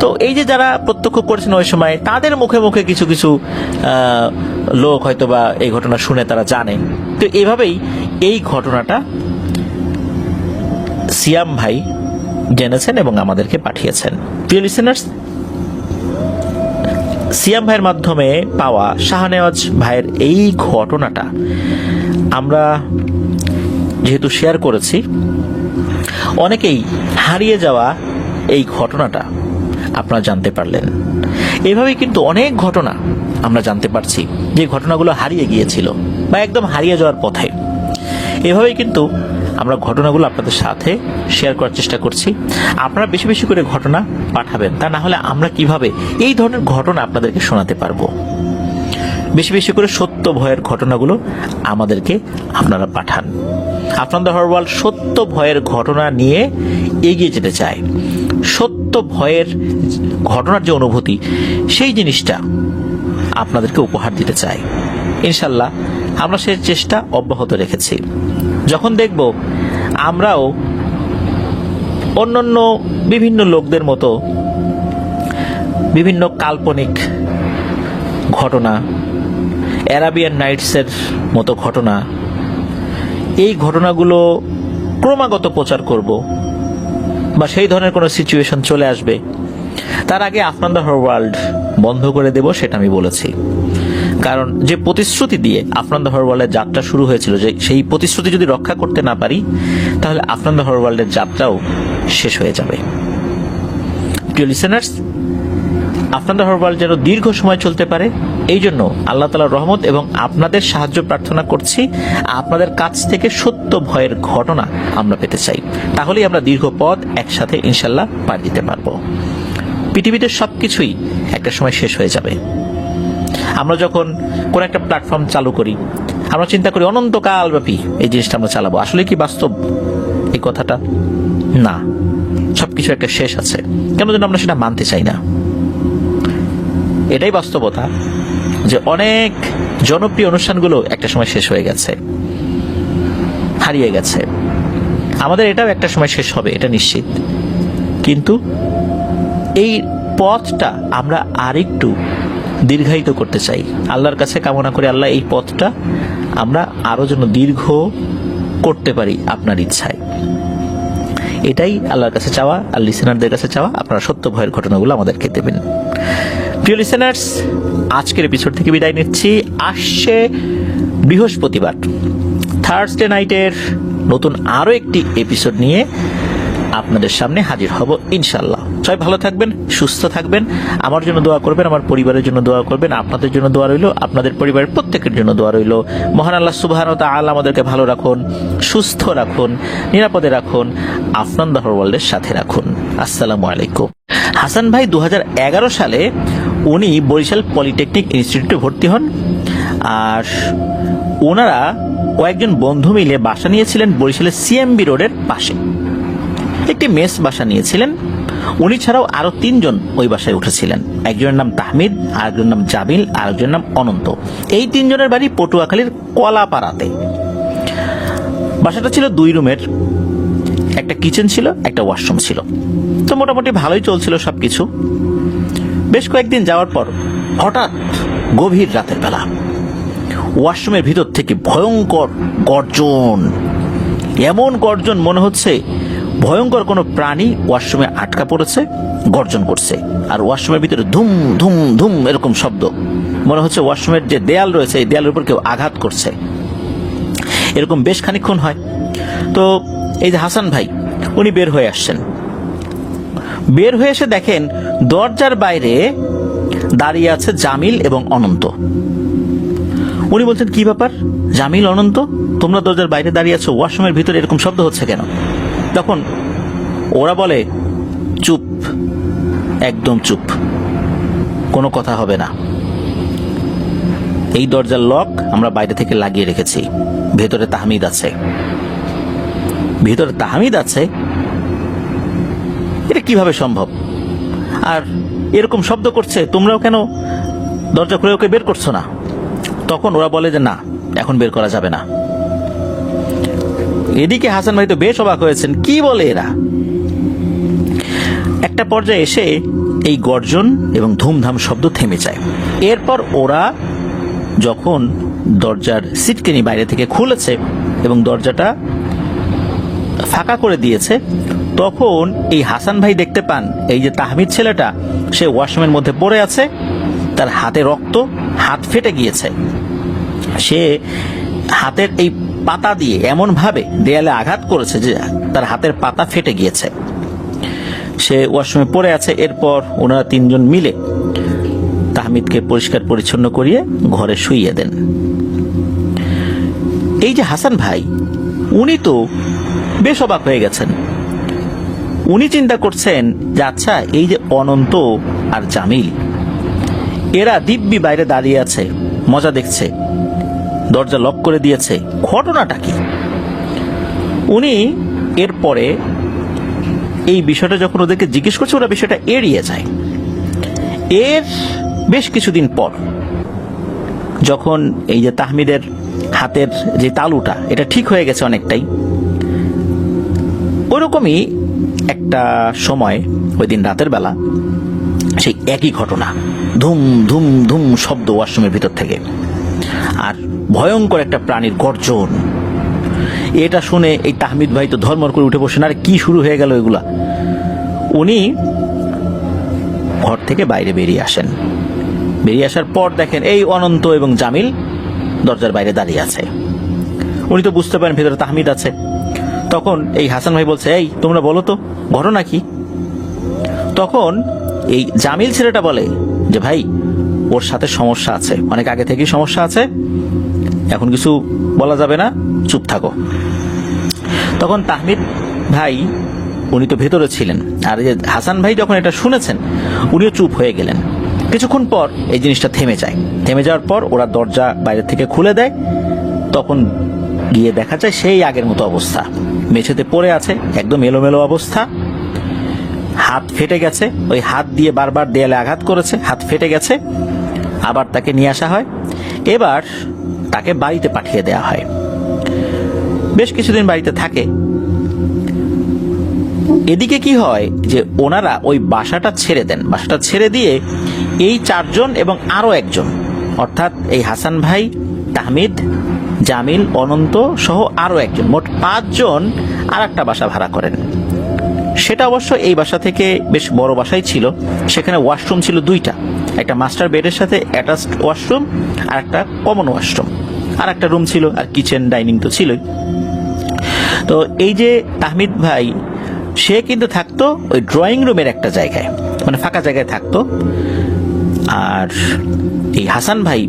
তো এই যে যারা প্রত্যক্ষ করেছেন ওই সময়, তাদের মুখে মুখে কিছু কিছু লোক হয়তোবা এই ঘটনা শুনে তারা জানে। তো এভাবেই এই ঘটনাটা সিয়াম ভাই জেনেছেন এবং আমাদেরকে পাঠিয়েছেন। প্রিয় লিসেনার্স, সিয়াম ভাইয়ের মাধ্যমে পাওয়া শাহনেওয়াজ ভাইয়ের এই ঘটনাটা আমরা যেহেতু শেয়ার করেছি, অনেকেই হারিয়ে যাওয়া এই ঘটনাটা আপনারা জানতে পারলেন। এভাবেই কিন্তু অনেক ঘটনা আমরা জানতে পারছি যে ঘটনাগুলো হারিয়ে গিয়েছিল বা একদম হারিয়ে যাওয়ার পথে। এভাবেই কিন্তু আমরা ঘটনাগুলো আপনাদের সাথে শেয়ার করার চেষ্টা করছি। আপনারা বেশি বেশি করে ঘটনা পাঠাবেন, তা না হলে আমরা কিভাবে এই ধরনের ঘটনা আপনাদেরকে শোনাতে পারবো। বেশি বেশি করে সত্য ভয়ের ঘটনাগুলো আমাদেরকে আপনারা পাঠান। আপনাদের হরওয়াল সত্য ভয়ের ঘটনা নিয়ে এগিয়ে যেতে চায়। সত্য ভয়ের ঘটনার যে অনুভূতি, সেই জিনিসটা আপনাদেরকে উপহার দিতে চাই। ইনশাল্লাহ আমরা সেই চেষ্টা অব্যাহত রেখেছি। যখন দেখব আমরাও অন্যান্য বিভিন্ন লোকদের মতো বিভিন্ন কাল্পনিক ঘটনা, অ্যারাবিয়ান নাইটসের মতো ঘটনা, এই ঘটনাগুলো ক্রমাগত প্রচার করব বা সেই ধরনের কোনো সিচুয়েশন চলে আসবে, তার আগে আফটার দ্য ওয়ার্ল্ড বন্ধ করে দেব, সেটা আমি বলেছি। কারণ যে প্রতিশ্রুতি দিয়ে আফটার দ্য ওয়ার্ল্ডের যাত্রা শুরু হয়েছিল, যে সেই প্রতিশ্রুতি যদি রক্ষা করতে না পারি, তাহলে আফটার দ্য ওয়ার্ল্ডের যাত্রাও শেষ হয়ে যাবে। প্রিয় লিসেনার্স, আফটার দ্য ওয়ার্ল্ড যেন দীর্ঘ সময় চলতে পারে, এই জন্য আল্লাহ তাআলার রহমত এবং আপনাদের সাহায্য প্রার্থনা করছি। আপনাদের কাছ থেকে সত্য ভয়ের ঘটনা আমরা পেতে চাই, তাহলেই আমরা দীর্ঘ পথ একসাথে ইনশাল্লাহ পার দিতে পারবো। পৃথিবীতে সবকিছুই একটা সময় শেষ হয়ে যাবে। আমরা যখন কোন একটা প্ল্যাটফর্ম চালু করি, আমরা চিন্তা করি অনন্তকাল ব্যাপী এই জিনিসটা আমরা চালাবো। আসলে কি বাস্তব এই কথাটা? না, সবকিছু একটা শেষ আছে। কেন যেন আমরা সেটা মানতে চাই না। এটাই বাস্তবতা যে অনেক জনপ্রিয় অনুষ্ঠানগুলো একটা সময় শেষ হয়ে গেছে, হারিয়ে গেছে। আমাদের এটাও একটা সময় শেষ হবে, এটা নিশ্চিত। কিন্তু এই পথটা আমরা আরেকটু দীর্ঘায়িত করতে চাই। আল্লাহর কাছে কামনা করি আল্লাহ এই পথটা আমরা আরো যেন দীর্ঘ করতে পারি আপনার ইচ্ছায়। এটাই আল্লাহর কাছে চাওয়া, আর লিসেনারদের কাছে চাওয়া, আপনারা সত্য ভয়ের ঘটনাগুলো আমাদেরকে দেবেন। প্রিয় লিসেনার্স, আজকের এপিসোড থেকে বিদায় নিচ্ছি। আসছে বৃহস্পতিবার থার্সডে নাইটের নতুন আরো একটি এপিসোড নিয়ে আপনাদের সামনে হাজির হব ইনশাল্লাহ। সবাই ভালো থাকবেন, সুস্থ থাকবেন, আমার জন্য দোয়া করবেন, আমার পরিবারের জন্য দোয়া করবেন, আপনাদের জন্য দোয়া রইল, আপনাদের পরিবারের প্রত্যেকের জন্য দোয়া রইল। মহান আল্লাহ সুবহানাহু ওয়া তাআলা আমাদেরকে ভালো রাখুন, সুস্থ রাখুন, নিরাপদে রাখুন, আফটার দ্য ওয়ার্ল্ডের সাথে রাখুন। আসসালামু আলাইকুম। হাসান ভাই 2011 সালে উনি বরিশাল পলিটেকনিক ইনস্টিটিউটে ভর্তি হন। আর ওনারা কয়েকজন বন্ধু মিলে বাসা নিয়েছিলেন বরিশালের সিএমবি রোডের পাশে, একটি মেস বাসা নিয়েছিলেন। উনি ছাড়াও আরো 3 জন ওই বাসায় উঠেছিলেন। একজনের নাম তাহমিদ, আরেকজনের নাম জামিল, আরেকজনের নাম অনন্ত। এই 3 জনের বাড়ি পটুয়াখালীর কলাপাড়াতে। বাসাটা ছিল 2 রুমের, একটা কিচেন ছিল, একটা ওয়াশরুম ছিল। তো মোটামুটি ভালোই চলছিল সবকিছু। বেশ কয়েকদিন যাওয়ার পর হঠাৎ গভীর রাতের বেলা ওয়াশরুমের ভিতর থেকে ভয়ঙ্কর গর্জন, এমন গর্জন মনে হচ্ছে ভয়ঙ্কর কোনো প্রাণী ওয়াশরুমে আটকা পড়েছে, গর্জন করছে। আর ওয়াশরুমের ভিতরে ধুম ধুম ধুম এরকম শব্দ, মনে হচ্ছে ওয়াশরুমের যে দেয়াল রয়েছে এই দেয়ালের উপর কেউ আঘাত করছে। এরকম বেশ খানিকক্ষণ হয়। তো এই যে হাসান ভাই, উনি বের হয়ে আসছেন। বের হয়ে এসে দেখেন দরজার বাইরে দাঁড়িয়ে আছে জামিল এবং অনন্ত। উনি বলছেন, কি ব্যাপার জামিল, অনন্ত, তোমরা দরজার বাইরে দাঁড়িয়ে আছো, ওয়াশরুমের ভিতরে এরকম শব্দ হচ্ছে কেন? তখন ওরা বলে, চুপ, একদম চুপ, কোনো কথা হবে না। এই দরজার লক আমরা বাইরে থেকে লাগিয়ে রেখেছি, ভেতরে তাহমিদ আছে। ভিতরে তাহমিদ আছে? এটা কিভাবে সম্ভব? আর এরকম শব্দ করছে, তোমরাও কেন দরজা খুলে ওকে বের করছো না? তখন ওরা বলে যে না, এখন বের করা যাবে না। এদিকে হাসান ভাই তো বেশ অবাক হয়েছেন, কি বলে এরা। একটা পর্যায়ে এসে এই গর্জন এবং ধুমধাম শব্দ থেমে যায়। এরপর ওরা যখন দরজার সিটকেনি বাইরে থেকে খুলেছে এবং দরজাটা ফাঁকা করে দিয়েছে, তখন এই হাসান ভাই দেখতে পান এই যে তাহমিদ ছেলেটা, সে ওয়াশরুমের মধ্যে পড়ে আছে, তার হাতে রক্ত, হাত ফেটে গিয়েছে। সে হাতের এই পাতা দিয়ে এমন ভাবে দেয়ালে আঘাত করেছে যে তার হাতের পাতা ফেটে গিয়েছে। সে ওয়াশরুমে পড়ে আছে। এরপর ওনারা 3 জন মিলে তাহমিদকে পরিষ্কার পরিচ্ছন্ন করিয়ে ঘরে শুইয়ে দেন। এই যে হাসান ভাই, উনি তো বেশ অবাক হয়ে গেছেন। উনি চিন্তা করছেন যে আচ্ছা, এই যে অনন্ত আর জামিল, এরা দিব্যি বাইরে দাঁড়িয়ে আছে, মজা দেখছে, দরজা লক করে দিয়েছে, ঘটনাটা কি? উনি এরপরে এই বিষয়টা যখন ওদেরকে জিজ্ঞেস করছে, ওরা বিষয়টা এড়িয়ে যায়। এর বেশ কিছুদিন পর যখন এই যে তাহমিদের হাতের যে তালুটা এটা ঠিক হয়ে গেছে অনেকটাই, ওইরকমই একটা সময় ওই দিন রাতের বেলা সেই একই ঘটনা, ধুম ধুম ধুম শব্দ ওয়াশরুমের ভিতর থেকে, আর ভয়ঙ্কর একটা প্রাণীর গর্জন। এটা শুনে এই তাহমিদ ভাই তো ধর্মর করে উঠে বসেন, আর কি শুরু হয়ে গেল এগুলা। উনি ঘর থেকে বাইরে বেরিয়ে আসেন। বেরিয়ে আসার পর দেখেন এই অনন্ত এবং জামিল দরজার বাইরে দাঁড়িয়ে আছে। উনি তো বুঝতে পারেন ভেতরে তাহমিদ আছে। তখন এই হাসান ভাই বলছে, এই তোমরা বলো তো ঘটনা কি? তখন এই জামিল ছেলেটা বলে যে ভাই, ওর সাথে সমস্যা আছে, অনেক আগে থেকেই সমস্যা আছে, এখন কিছু বলা যাবে না, চুপ থাকো। তখন তাহমিদ ভাই, উনি তো ভেতরে ছিলেন, আর এই যে হাসান ভাই যখন এটা শুনেছেন উনিও চুপ হয়ে গেলেন। কিছুক্ষণ পর এই জিনিসটা থেমে যায়। থেমে যাওয়ার পর ওরা দরজা বাইরে থেকে খুলে দেয়। তখন গিয়ে দেখা যায় সেই আগের মতো অবস্থা, মেঝেতে পড়ে আছে, একদম এলোমেলো অবস্থা, হাত ফেটে গেছে, ওই হাত দিয়ে বারবার দেয়ালে আঘাত করেছে, হাত ফেটে গেছে। আবার তাকে নিয়ে আসা হয়, এবার তাকে বাড়িতে পাঠিয়ে দেওয়া হয়। বেশ কিছুদিন বাড়িতে থাকে। এদিকে কি হয় যে ওনারা ওই বাসাটা ছেড়ে দেন। বাসাটা ছেড়ে দিয়ে এই চারজন এবং আরো একজন, অর্থাৎ এই হাসান ভাই, তাহমিদ, জামিল, অনন্ত সহ আরো একজন, মোট 5 জন আর একটা বাসা ভাড়া করেন। সেটা অবশ্য এই বাসা থেকে বেশ বড় বাসাই ছিল। সেখানে ওয়াশরুম ছিল 2টা, একটা মাস্টার বেডের সাথে অ্যাটাচড ওয়াশরুম, আর একটা কমন ওয়াশরুম, আর একটা রুম ছিল, আর কিচেন ডাইনিং তো ছিলই। তো এই যে তাহমিদ ভাই, সে কিন্তু থাকতো ওই ড্রয়িং রুমের একটা জায়গায়, মানে ফাঁকা জায়গায় থাকতো। আর এই হাসান ভাই,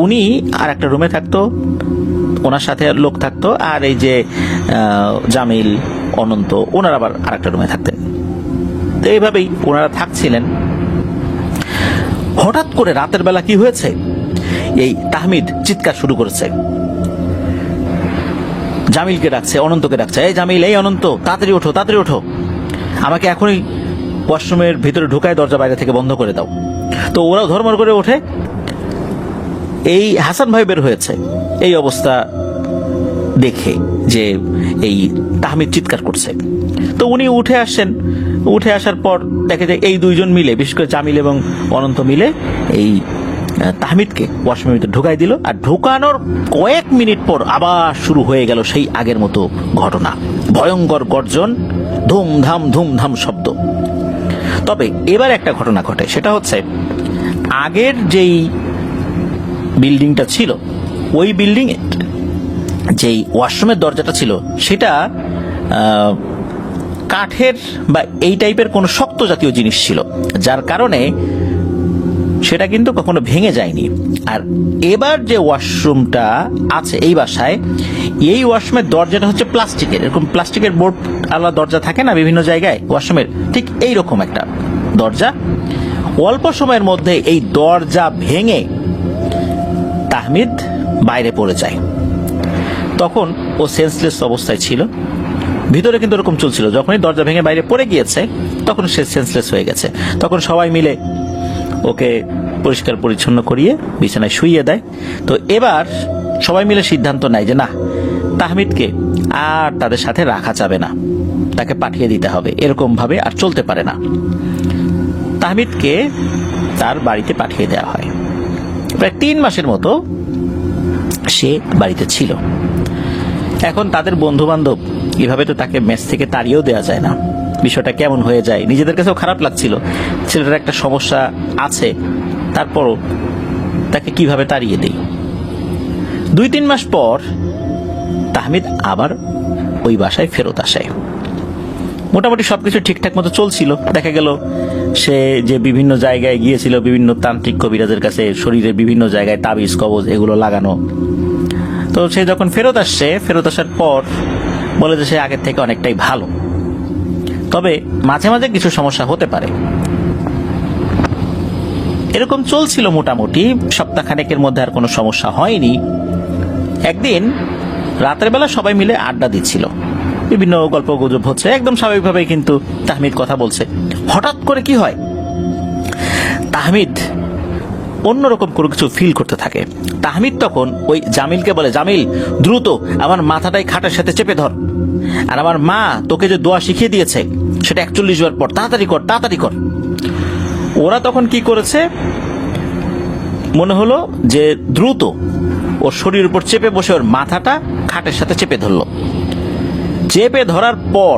উনি আর একটা রুমে থাকতো, ওনার সাথে লোক থাকতো। আর এই যে জামিল, অনন্ত, ওনারা আবার আর একটা রুমে থাকতেন। তো এইভাবেই ওনারা থাকছিলেন। হঠাৎ করে রাতের বেলা কি হয়েছে, এই তাহমিদ চিৎকার শুরু করেছে, জামিলকে ডাকছে, অনন্তকে ডাকছে, এই জামিল, এই অনন্ত, তাড়াতাড়ি ওঠো, তাড়াতাড়ি ওঠো, আমাকে এখনই ওয়াশরুমের ভিতরে ঢুকায় দরজা বাইরে থেকে বন্ধ করে দাও। তো ওরাও ধর্মর করে ওঠে। এই হাসান ভাই বের হয়েছে এই অবস্থা দেখে যে এই তাহমিদ চিৎকার করছে। তো উনি উঠে আসেন। উঠে আসার পর দেখে যে এই 2 জন মিলে, বিশেষ করে জামিল এবং অনন্ত মিলে এই তাহমিদকে ওয়াশরুমের ভিতরে ঢুকাই দিল। আর ঢুকানোর কয়েক মিনিট পর আবার শুরু হয়ে গেল সেই আগের মতো ঘটনা, ভয়ঙ্কর গর্জন, ধুমধাম ধুমধাম শব্দ। তবে এবার একটা ঘটনা ঘটে, সেটা হচ্ছে আগের যেই বিল্ডিংটা ছিল, ওই বিল্ডিং এ যেই ওয়াশরুমের দরজাটা ছিল সেটা কাঠের বা এই টাইপের কোনো শক্ত জাতীয় জিনিস ছিল, যার কারণে সেটা কিন্তু কখনো ভেঙে যায়নি। আর এবার যে ওয়াশরুমটা আছে এই বাসায়, এই ওয়াশরুমের দরজাটা হচ্ছে প্লাস্টিকের, এরকম প্লাস্টিকের বোর্ড আলাদা দরজা থাকে না বিভিন্ন জায়গায় ওয়াশরুমের, ঠিক এইরকম একটা দরজা। অল্প সময়ের মধ্যে এই দরজা ভেঙে তাহমিদ বাইরে পড়ে যায়। তখন ও সেন্সলেস অবস্থায় ছিল, ভিতরে কিন্তু এরকম চলছিল। যখনই দরজা ভেঙে বাইরে পড়ে গিয়েছে তখন সে সেন্সলেস হয়ে গেছে। তখন সবাই মিলে ওকে পরিষ্কার পরিচ্ছন্ন করিয়ে বিছানায় শুইয়ে দেয়। তো এবার সবাই মিলে সিদ্ধান্ত নেয় যে না, তাহমিদকে আর তাদের সাথে রাখা যাবে না, তাকে পাঠিয়ে দিতে হবে, এরকম ভাবে আর চলতে পারে না। তাহমিদকে তার বাড়িতে পাঠিয়ে দেওয়া হয়। প্রায় 3 মাসের মতো সে বাড়িতে ছিল। এখন তাদের বন্ধু বান্ধব, এভাবে তো তাকে মেস থেকে তাড়িয়েও দেওয়া যায় না। বিষয়টা কেমন হয়ে যায়, নিজেদের কাছেও খারাপ লাগছিল, ছেলেটার একটা সমস্যা আছে, তারপরও তাকে কিভাবে তাড়িয়ে দেই। 2-3 মাস পর তাহমিদ আবার ওই বাসায় ফেরত আসে। মোটামুটি সবকিছু ঠিকঠাক মতো চলছিল। দেখা গেল সে যে বিভিন্ন জায়গায় গিয়েছিল, বিভিন্ন তান্ত্রিক কবিরাজের কাছে, শরীরের বিভিন্ন জায়গায় তাবিজ কবজ এগুলো লাগানো। তো সে যখন ফেরত আসছে, ফেরত আসার পর বলে যে সে আগের থেকে অনেকটাই ভালো, তবে মাঝে মাঝে কিছু সমস্যা হতে পারে। এরকম চলছিল মোটামুটি সপ্তাহখানেকের মধ্যে, আর কোনো সমস্যা হয়নি। একদিন রাতের বেলা সবাই মিলে আড্ডা দিচ্ছিল, বিভিন্ন গল্প গুজব হচ্ছে, একদম স্বাভাবিকভাবেই কিন্তু তাহমিদ কথা বলছে। হঠাৎ করে কি হয়, তাহমিদ অন্যরকম কোনো কিছু ফিল করতে থাকে। তাহমিদ তখন ওই জামিলকে বলে, জামিল দ্রুত আমার মাথাটাই খাটের সাথে চেপে ধর, আর আমার মা তোকে যে দোয়া শিখিয়ে দিয়েছে সেটা 41 বার পর, তাড়াতাড়ি কর তাড়াতাড়ি কর। ওরা তখন কি করেছে, মনে হলো যে দ্রুত ওর শরীরের উপর চেপে বসে ওর মাথাটা খাটের সাথে চেপে ধরলো। চেপে ধরার পর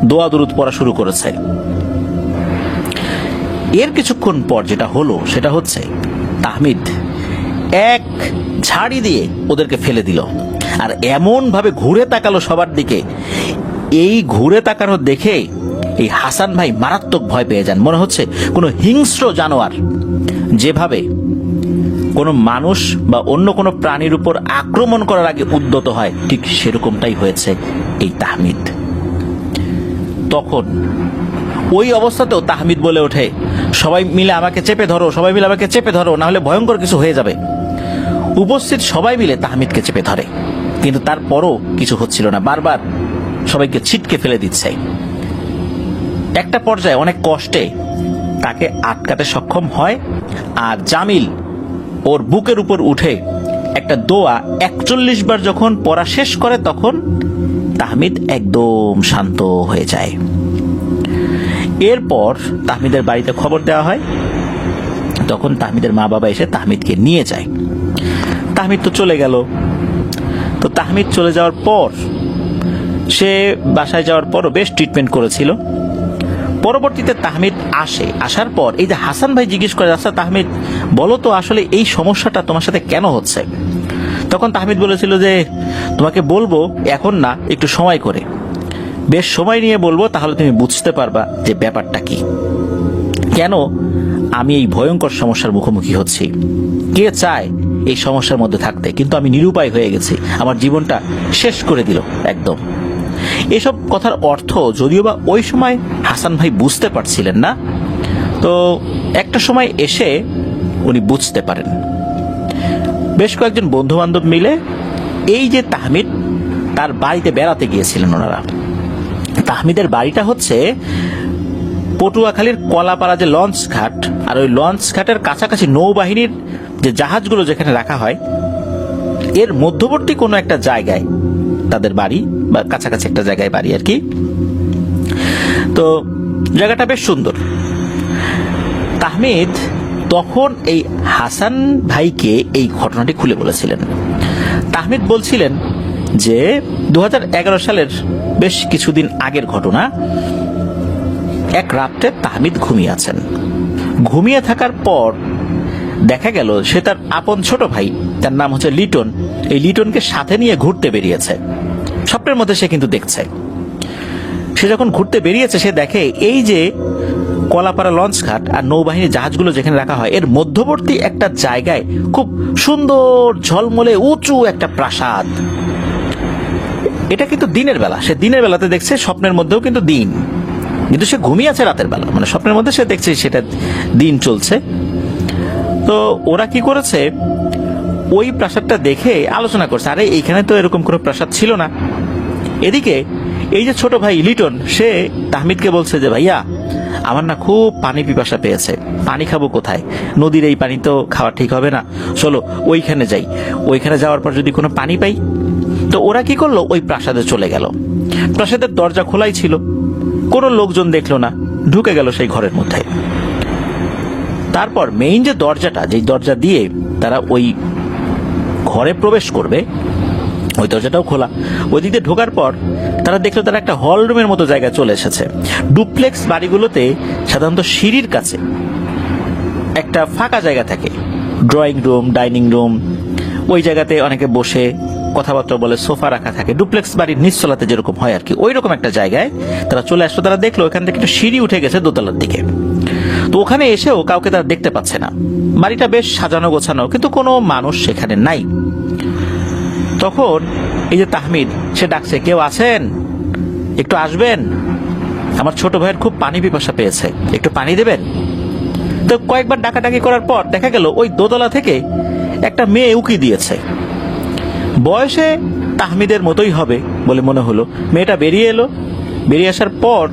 দোয়া দুরুদ পড়া শুরু করেছে। এর কিছুক্ষণ পর যেটা হলো সেটা হচ্ছে তাহমিদ এক ঝাড়ি দিয়ে ওদেরকে ফেলে দিল, আর এমন ভাবে ঘুরে তাকালো সবার দিকে। এই ঘুরে তাকানো দেখে এই হাসান ভাই মারাত্মক ভয় পেয়ে যান। মনে হচ্ছে কোনো হিংস্র জানোয়ার যেভাবে কোনো মানুষ বা অন্য কোনো প্রাণীর উপর আক্রমণ করার আগে উদ্যত হয়, ঠিক সেরকমটাই হয়েছে এই তাহমিদ। তখন ওই অবস্থাতেও তাহমিদ বলে ওঠে, সবাই মিলে আমাকে চেপে ধরো, সবাই মিলে আমাকে চেপে ধরো, না হলে ভয়ঙ্কর কিছু হয়ে যাবে। উপস্থিত সবাই মিলে তাহমিদকে চেপে ধরে, কিন্তু তারপরও কিছু হচ্ছিল না, বারবার সবাইকে ছিটকে ফেলে দিচ্ছে। একটা পর্যায়ে অনেক কষ্টে তাকে আটকাতে সক্ষম হয়, আর জামিল ওর বুকের উপর উঠে একটা দোয়া 41 বার যখন পড়া শেষ করে, তখন তাহমিদ একদম শান্ত হয়ে যায়। এরপর তাহমিদের বাড়িতে খবর দেওয়া হয়। তখন তাহমিদের মা বাবা এসে তাহমিদকে নিয়ে যায়। তাহমিদ তো চলে গেল। তো তাহমিদ চলে যাওয়ার পর সে বাসায় যাওয়ার পরও বেশ ট্রিটমেন্ট করেছিল। পরবর্তীতে তাহমিদ আসার পর এই যে হাসান ভাই জিজ্ঞেস করে, আচ্ছা তাহমিদ বলো তো আসলে এই সমস্যাটা তোমার সাথে কেন হচ্ছে? তখন তাহমিদ বলেছিল যে তোমাকে বলবো এখন না, একটু সময় করে, বেশ সময় নিয়ে বলবো, তাহলে তুমি বুঝতে পারবা যে ব্যাপারটা কি, কেন আমি এই ভয়ঙ্কর সমস্যার মুখোমুখি হচ্ছি। কে চায় এই সমস্যার মধ্যে থাকতে, কিন্তু আমি নিরুপায় হয়ে গেছি, আমার জীবনটা শেষ করে দিল একদম। এসব কথার অর্থ যদিও বা ওই সময় হাসান ভাই বুঝতে পারছিলেন না, তো একটা সময় এসে উনি বুঝতে পারেন। বেশ কয়েকজন বন্ধু বান্ধব মিলে এই যে তাহমিদ, তার বাড়িতে বেড়াতে গিয়েছিলেন ওনারা। তাহমিদের বাড়িটা হচ্ছে পটুয়াখালীর কলাপাড়া যে লঞ্চ ঘাট, আর ওই লঞ্চ ঘাটের কাছাকাছি নৌবাহিনীর যে জাহাজগুলো যেখানে রাখা হয়, এর মধ্যবর্তী কোনো একটা জায়গায় তাদের বাড়ি, বা কাছাকাছি একটা জায়গায় বাড়ি আর কি। তো জায়গাটা বেশ সুন্দর। তাহমিদ তখন এই হাসান ভাইকে এই ঘটনাটি খুলে বলেছিলেন। তাহমিদ বলছিলেন যে 2011 সালের বেশ কিছুদিন আগের ঘটনা। এক রাত্রে তাহমিদ ঘুমিয়ে আছেন। ঘুমিয়ে থাকার পর দেখা গেল সে তার আপন ছোট ভাই, তার নাম হচ্ছে লিটন, এই লিটনকে সাথে নিয়ে ঘুরতে বেরিয়েছে। স্বপ্নের মধ্যে সে কিন্তু দেখছে, সে যখন ঘুরতে বেরিয়েছে সে দেখে এই যে কলাপাড়া লঞ্চ ঘাট আর নৌবাহিনীর জাহাজগুলো যেখানে রাখা হয়, এর মধ্যবর্তী একটা জায়গায় খুব সুন্দর ঝলমলে উঁচু একটা প্রাসাদ। এটা কিন্তু দিনের বেলা, সে দিনের বেলাতে দেখছে, স্বপ্নের মধ্যেও কিন্তু দিন, কিন্তু সে ঘুমিয়ে আছে রাতের বেলা, মানে স্বপ্নের মধ্যে সে দেখছে সেটা দিন চলছে। তো ওরা কি করেছে, ওই প্রাসাদটা দেখে আলোচনা করছে, আরে এইখানে তো এরকম কোনো প্রাসাদ ছিল না। এদিকে এই যে ছোট ভাই লিটন, সে তাহমিদকে বলছে যে ভাইয়া আমার না খুব পানি পিপাসা পেয়েছে, পানি খাবো কোথায়, নদীর এই পানি তো খাওয়া ঠিক হবে না, চলো ওইখানে যাই, ওইখানে যাওয়ার পর যদি কোনো পানি পাই। তো ওরা কি করলো, ওই প্রাসাদে চলে গেল। প্রাসাদের দরজা খোলাই ছিল, কোনো লোকজন দেখলো না, ঢুকে গেল সেই ঘরের মধ্যে। তারপর মেইন যে দরজাটা, যেই দরজা দিয়ে তারা ওই ঘরে প্রবেশ করবে, ওই দরজাটাও খোলা। ওই দিকে ঢোকার পর তারা দেখলো তারা একটা হল রুমের মতো জায়গায় চলে এসেছে। ডুপ্লেক্স বাড়িগুলোতে সাধারণত সিঁড়ির কাছে একটা ফাঁকা জায়গা থাকে, ড্রয়িং রুম, ডাইনিং রুম, ওই জায়গাতে অনেকে বসে কথাবার্তা বলে, সোফা রাখা থাকে, ডুপ্লেক্স বাড়ির নিচতলাতে যেরকম হয় আর কি, ওই রকম একটা জায়গায় তারা চলে আসলো। তারা দেখলো ওখান থেকে একটা সিঁড়ি উঠে গেছে দোতলার দিকে। তো ওখানে এসেও কাউকে তারা দেখতে পাচ্ছে না। বাড়িটা বেশ সাজানো গোছানো, কিন্তু কোনো মানুষ সেখানে নাই। তখন এই যে তাহমিদ, সে ডাকছে, কেউ আছেন, একটু আসবেন, আমার ছোট ভাইয়ের খুব পানি পিপাসা পেয়েছে, একটু পানি দেবেন। তো কয়েকবার ডাকাডাকি করার পর দেখা গেল ওই দোতলা থেকে একটা মেয়ে উকি দিয়েছে। বয়সে তাহমিদের মতোই হবে বলে মনে হলো। মেয়েটা বেরিয়ে এলো। বেরিয়ে আসার পর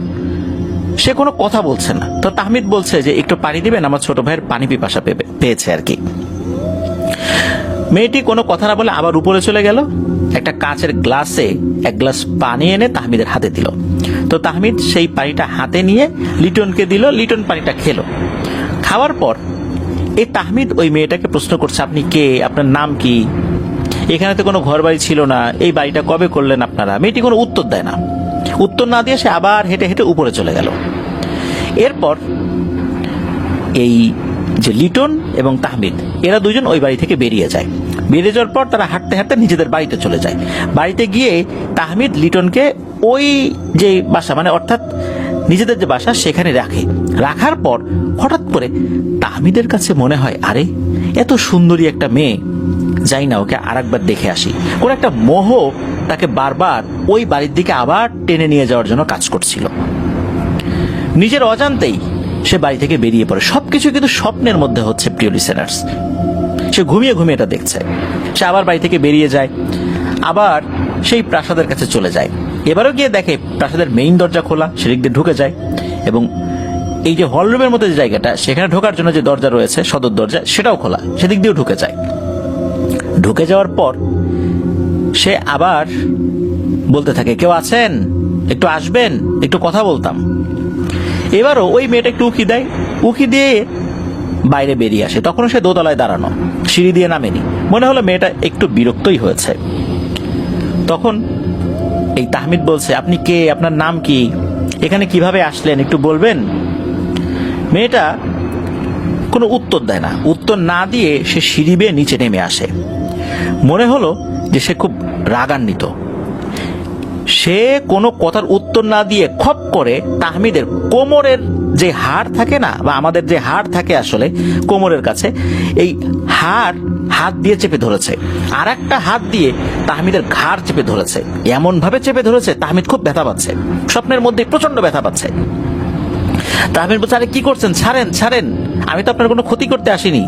সে কোনো কথা বলছে না। তো তাহমিদ বলছে যে একটু পানি দিবেন, আমার ছোট ভাইয়ের পানি পিপাসা পেয়েছে আর কি। মেয়েটি কোনো কথা না বলে আবার উপরে চলে গেল, একটা কাচের গ্লাসে এক গ্লাস পানি এনে তাহমিদের হাতে দিল। তো তাহমিদ সেই পানিটা হাতে নিয়ে লিটনকে দিল, লিটন পানিটা খেলো। খাওয়ার পর এই তাহমিদ ওই মেয়েটাকে প্রশ্ন করছে, আপনি কে, আপনার নাম কি, এখানে তো কোনো ঘর বাড়ি ছিল না, এই বাড়িটা কবে করলেন আপনারা? মেয়েটি কোনো উত্তর দেয় না। উত্তর না দিয়ে সে আবার হেঁটে হেঁটে উপরে চলে গেল। এরপর এই যে লিটন এবং তাহমিদ, এরা দুজন ওই বাড়ি থেকে বেরিয়ে যায়। বেরিয়ে যাওয়ার পর তারা হাঁটতে হাঁটতে নিজেদের বাড়িতে চলে যায়। বাড়িতে গিয়ে তাহমিদ লিটনকে ওই যে বাসা, মানে অর্থাৎ নিজেদের যে বাসা সেখানে রাখে। রাখার পর হঠাৎ করে তাহমিদের কাছে মনে হয়, আরে এত সুন্দরী একটা মেয়ে, যাই না ওকে আরেকবার দেখে আসি। কোন একটা মোহ তাকে বারবার ওই বাড়ির দিকে আবার টেনে নিয়ে যাওয়ার জন্য কাজ করছিল। নিজের অজান্তেই সে বাড়ি থেকে বেরিয়ে পড়ে। সবকিছু কিন্তু স্বপ্নের মধ্যে হচ্ছে, প্রিয় লিসেনার্স। সে ঘুমিয়ে ঘুমিয়ে এটা দেখছে। সে আবার বাড়ি থেকে বেরিয়ে যায়, আবার সেই প্রাসাদের কাছে চলে যায়। এবারও গিয়ে দেখে প্রাসাদের মেইন দরজা খোলা, সেদিক দিয়ে ঢুকে যায় এবং এই যে হলরুমের মধ্যে যে জায়গাটা, সেখানে ঢোকার জন্য যে দরজা রয়েছে, সদর দরজা, সেটাও খোলা, সেদিক দিয়েও ঢুকে যায়। ঢুকে যাওয়ার পর সে আবার বলতে থাকে, কেউ আছেন, একটু আসবেন, একটু কথা বলতাম। এবারও ওই মেয়েটা একটু উকি দেয়, উকি দিয়ে বাইরে বেরিয়ে আসে। তখন সে দোতলায় দাঁড়ানো, সিঁড়ি দিয়ে নামেনি। মনে হলো মেয়েটা একটু বিরক্তই হয়েছে। তখন এই তাহমিদ বলছে, আপনি কে, আপনার নাম কি, এখানে কিভাবে আসলেন, একটু বলবেন? মেয়েটা কোনো উত্তর দেয় না। উত্তর না দিয়ে সে সিঁড়ি বেয়ে নিচে নেমে আসে। মনে হলো যে সে খুব রাগান্বিত। সে কোনো কথার উত্তর না দিয়ে খপ করে তাহমিদের কোমরের যে হাড় থাকে না, বা আমাদের যে হাড় থাকে আসলে কোমরের কাছে, এই হাত দিয়ে চেপে ধরেছে। আর একটা হাত দিয়ে তাহমিদের ঘাড় চেপে ধরেছে। এমন ভাবে চেপে ধরেছে তাহমিদ খুব ব্যথা পাচ্ছে, স্বপ্নের মধ্যে প্রচন্ড ব্যথা পাচ্ছে। তাহমিদ বলছে, আরে কি করছেন, ছাড়েন ছাড়েন, আমি তো আপনার কোনো ক্ষতি করতে আসিনি,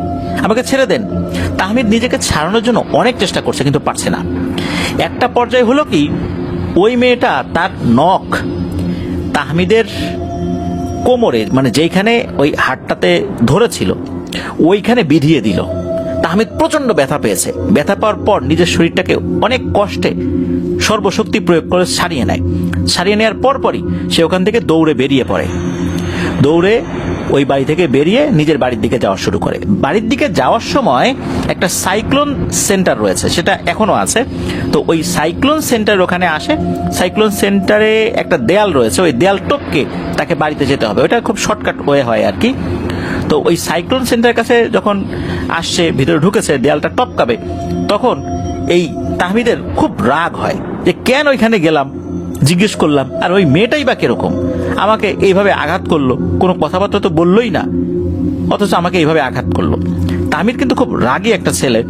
আমাকে ছেড়ে দেন। তাহমিদ নিজেকে ছাড়ানোর জন্য অনেক চেষ্টা করছে, কিন্তু পারছে না। একটা পর্যায়ে হলো কি, ওই মেয়েটা তার নখ তাহমিদের কোমরে, মানে যেখানে ওই হাড়টাতে ধরেছিল, ওইখানে বিধিয়ে দিল। তাহমিদ প্রচন্ড ব্যথা পেয়েছে। ব্যথা পাওয়ার পর নিজের শরীরটাকে অনেক কষ্টে সর্বশক্তি প্রয়োগ করে ছাড়িয়ে নেয়। ছাড়িয়ে নেওয়ার পরপরই সে ওখান থেকে দৌড়ে বেরিয়ে পড়ে। দৌড়ে ওই বাড়ি থেকে বেরিয়ে নিজের বাড়ির দিকে যাওয়া শুরু করে। বাড়ির দিকে যাওয়ার সময় একটা সাইক্লোন সেন্টার রয়েছে, সেটা এখনো আছে। তো ওই সাইক্লোন সেন্টার ওখানে আসে। সাইক্লোন সেন্টারে একটা দেয়াল রয়েছে, ওই দেয়াল টপকে তাকে বাড়িতে যেতে হবে। ওটা খুব শর্টকাট ওয়ে হয় আর কি। তো ওই সাইক্লোন সেন্টারের কাছে যখন আসছে, ভিতরে ঢুকেছে, দেয়ালটা টপকাবে, তখন এই তাহমিদের খুব রাগ হয় যে কেন ওইখানে গেলাম, জিজ্ঞেস করলাম, আর ওই মেয়েটাই বা কিরকম, আমাকে এইভাবে আঘাত করলো, কোনো কথাবার্তা তো বললোই না, অথচ আমাকে এইভাবে আঘাত করলো। তাহমিদ কিন্তু খুব রাগী একটা ছেলে,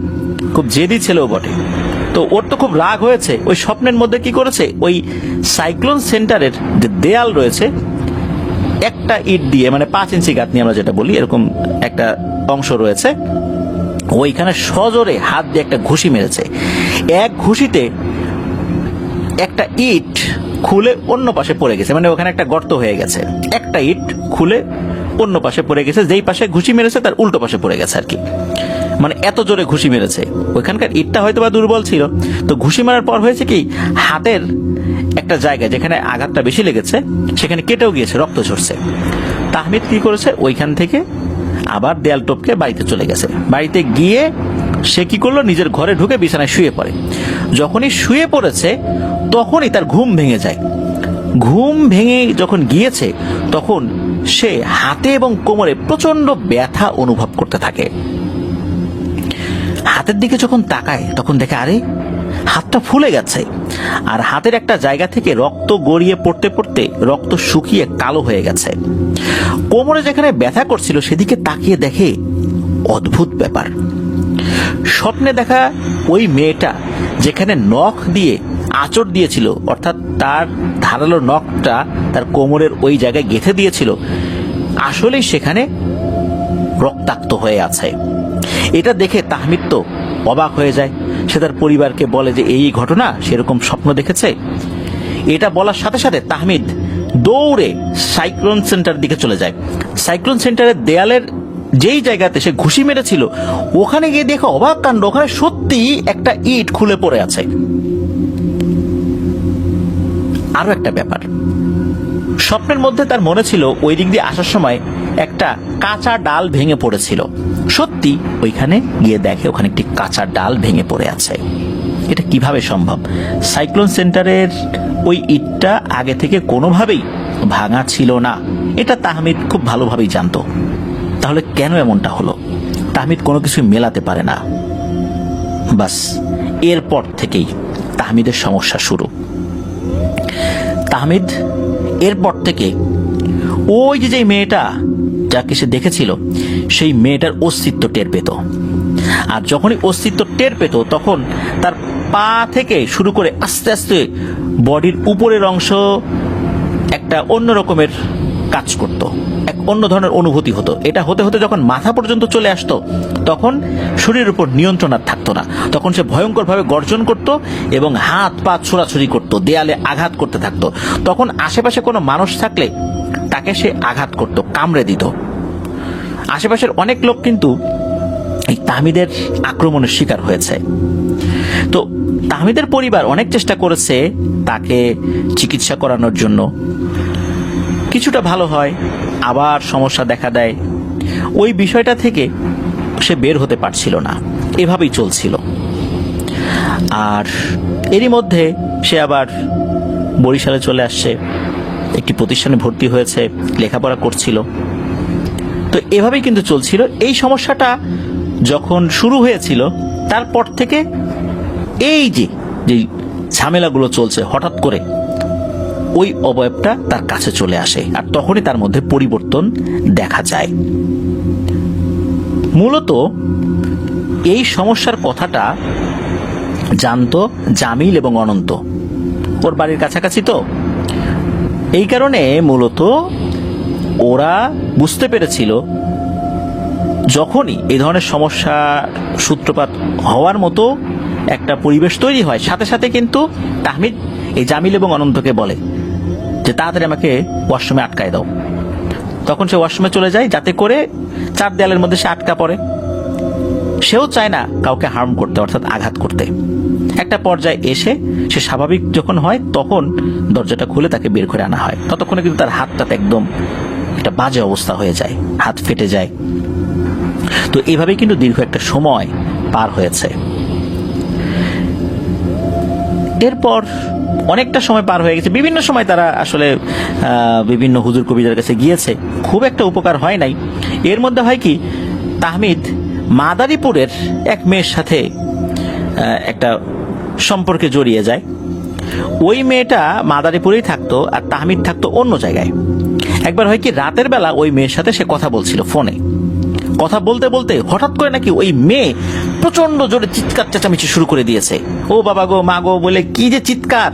খুব জেদি ছেলেও বটে। তো ওর তো খুব রাগ হয়েছে। ওই স্বপ্নের মধ্যে কি করেছে, ওই সাইক্লোন সেন্টারের যে দেয়াল রয়েছে, একটা ইট দিয়ে, মানে 5 ইঞ্চি গাঁথনি আমরা যেটা বলি, এরকম একটা অংশ রয়েছে, ওইখানে সজোরে হাত দিয়ে একটা ঘুষি মেরেছে। এক ঘুষিতে একটা ইট খুলে অন্য পাশে পড়ে গেছে, মানে ওখানে একটা গর্ত হয়ে গেছে। একটা ইট খুলে অন্য পাশে পড়ে গেছে, যেই পাশে ঘুষি মেরেছে তার উল্টো পাশে পড়ে গেছে আর কি। মানে এত জোরে ঘুষি মেরেছে। ওইখানকার ইটটা হয়তো বা দুর্বল ছিল। তো ঘুষি মারার পর হয়েছে কি, হাতের একটা জায়গা যেখানে আঘাতটা বেশি লেগেছে, সেখানে কেটেও গিয়েছে, রক্ত ঝরছে। তাহমিদ কি করেছে, ওইখান থেকে আবার দেয়াল টপকে বাড়িতে চলে গেছে। বাড়িতে গিয়ে সে কি করলো, নিজের ঘরে ঢুকে বিছানায় শুয়ে পড়ে। যখনই শুয়ে পড়েছে তখনই তার ঘুম ভেঙে যায়। ঘুম ভেঙে যখন গিয়েছে, তখন সে হাতে এবং কোমরে প্রচন্ড ব্যথা অনুভব করতে থাকে। হাতের দিকে যখন তাকায়, তখন দেখে আরে হাতটা ফুলে গেছে, আর হাতের একটা জায়গা থেকে রক্ত গড়িয়ে পড়তে পড়তে রক্ত শুকিয়ে কালো হয়ে গেছে। কোমরে যেখানে ব্যথা করছিল, সেদিকে তাকিয়ে দেখে অদ্ভুত ব্যাপার। স্বপ্নে দেখা ওই মেয়েটা যেখানে নখ দিয়ে আঁচড় দিয়েছিল, অর্থাৎ তার ধারালো নখটা তার কোমরের ওই জায়গায় গেঁথে দিয়েছিল, আসলেই সেখানে রক্তাক্ত হয়ে আছে। এটা দেখে তাহমিদ তো অবাক হয়ে যায়। সে তার পরিবারকে বলে যে এই ঘটনা, সেরকম স্বপ্ন দেখেছে। এটা বলার সাথে সাথে তাহমিদ দৌড়ে সাইক্লোন সেন্টার দিকে চলে যায়। সাইক্লোন সেন্টারের দেয়ালের যেই জায়গাতে সে ঘুষি মেরেছিল ওখানে গিয়ে দেখে অবাক কাণ্ড, ওখানে সত্যি একটা ইট খুলে পড়ে আছে। আরো একটা ব্যাপার, স্বপ্নের মধ্যে তার মনে ছিল ওই দিক দিয়ে আসার সময় একটা কাঁচা ডাল ভেঙে পড়েছিল। সত্যি ওইখানে গিয়ে দেখে ওখানে একটি কাঁচা ডাল ভেঙে পড়ে আছে। এটা কিভাবে সম্ভব? সাইক্লোন সেন্টারের ওই ইটটা আগে থেকে কোনোভাবেই ভাঙা ছিল না, এটা তাহমিদ খুব ভালোভাবেই জানতো। তাহলে কেন এমনটা হলো? তাহমিদ কোনো কিছু মেলাতে পারে না। বাস এরপর থেকেই তাহমিদের সমস্যা শুরু। তাহমিদ এরপর থেকে ওই যে মেয়েটা যাকে সে দেখেছিল সেই মেয়েটার অস্তিত্ব টের পেত। আর যখনই অস্তিত্ব টের পেত তখন তার পা থেকে শুরু করে আস্তে আস্তে বডির উপরের অংশ একটা অন্য রকমের কাজ করত, এক অন্য ধরনের অনুভূতি হতো। এটা হতে হতে যখন মাথা পর্যন্ত চলে আসতো তখন শরীরের উপর নিয়ন্ত্রণ আর থাকতো না। তখন সে ভয়ঙ্করভাবে গর্জন করত এবং হাত পা ছোড়াছুড়ি করত, দেয়ালে আঘাত করতে থাকতো। তখন আশেপাশে কোনো মানুষ থাকলে তাকে সে আঘাত করত, কামড়ে দিত। আশেপাশের অনেক লোক কিন্তু এই তাহমিদের আক্রমণের শিকার হয়েছে। তো তাহমিদের পরিবার অনেক চেষ্টা করেছে তাকে চিকিৎসা করানোর জন্য। কিছুটা ভালো হয়, আবার সমস্যা দেখা দেয়। ওই বিষয়টা থেকে সে বের হতে পারছিল না, এভাবেই চলছিল। আর এরই মধ্যে সে আবার বরিশালে চলে আসছে, একটি প্রতিষ্ঠানে ভর্তি হয়েছে, লেখাপড়া করছিল। তো এভাবেই কিন্তু চলছিল। এই সমস্যাটা যখন শুরু হয়েছিল তারপর থেকে এই যে ঝামেলাগুলো চলছে, হঠাৎ করে ওই অবয়বটা তার কাছে চলে আসে আর তখনই তার মধ্যে পরিবর্তন দেখা যায়। মূলত এই সমস্যার কথাটা জানতো জামিল এবং অনন্ত, ওর বাড়ির কাছাকাছি। তো এই কারণে মূলত ওরা বুঝতে পেরেছিল যখনই এই ধরনের সমস্যা সূত্রপাত হওয়ার মতো একটা পরিবেশ তৈরি হয়, সাথে সাথে কিন্তু তাহমিদ এই জামিল এবং অনন্তকে বলে যে তাড়াতাড়ি আমাকে ওয়াশরুমে আটকায় দাও। তখন সে ওয়াশরুমে চলে যায়, যাতে করে চার দেয়ালের মধ্যে সে আটকা পড়ে। সেও চায় না কাউকে হার্ম করতে, অর্থাৎ আঘাত করতে। একটা পর্যায়ে এসে সে স্বাভাবিক যখন হয় তখন দরজাটা খুলে তাকে বের করে আনা হয়। ততক্ষণে কিন্তু তার হাতটাতে একদম একটা বাজে অবস্থা হয়ে যায়, হাত ফেটে যায়। তো এইভাবে কিন্তু দীর্ঘ একটা সময় পার হয়েছে। এরপর অনেকটা সময় পার হয়ে গেছে, বিভিন্ন সময় তারা আসলে বিভিন্ন হুজুর কবিদের কাছে গিয়েছে, খুব একটা উপকার হয় নাই। এর মধ্যে হয় কি, তাহমিদ মাদারীপুরের এক মেয়ের সাথে একটা সম্পর্কে জড়িয়ে যায়। ওই মেয়েটা মাদারীপুরেই থাকতো আর তাহমিদ থাকতো অন্য জায়গায়। একবার হয় কি, রাতের বেলা ওই মেয়ের সাথে সে কথা বলছিল ফোনে। কথা বলতে বলতে হঠাৎ করে নাকি ওই মেয়ে প্রচন্ড জোরে চিৎকার চেঁচামেচি শুরু করে দিয়েছে। ও বাবা গো, মা গো বলে কি যে চিৎকার।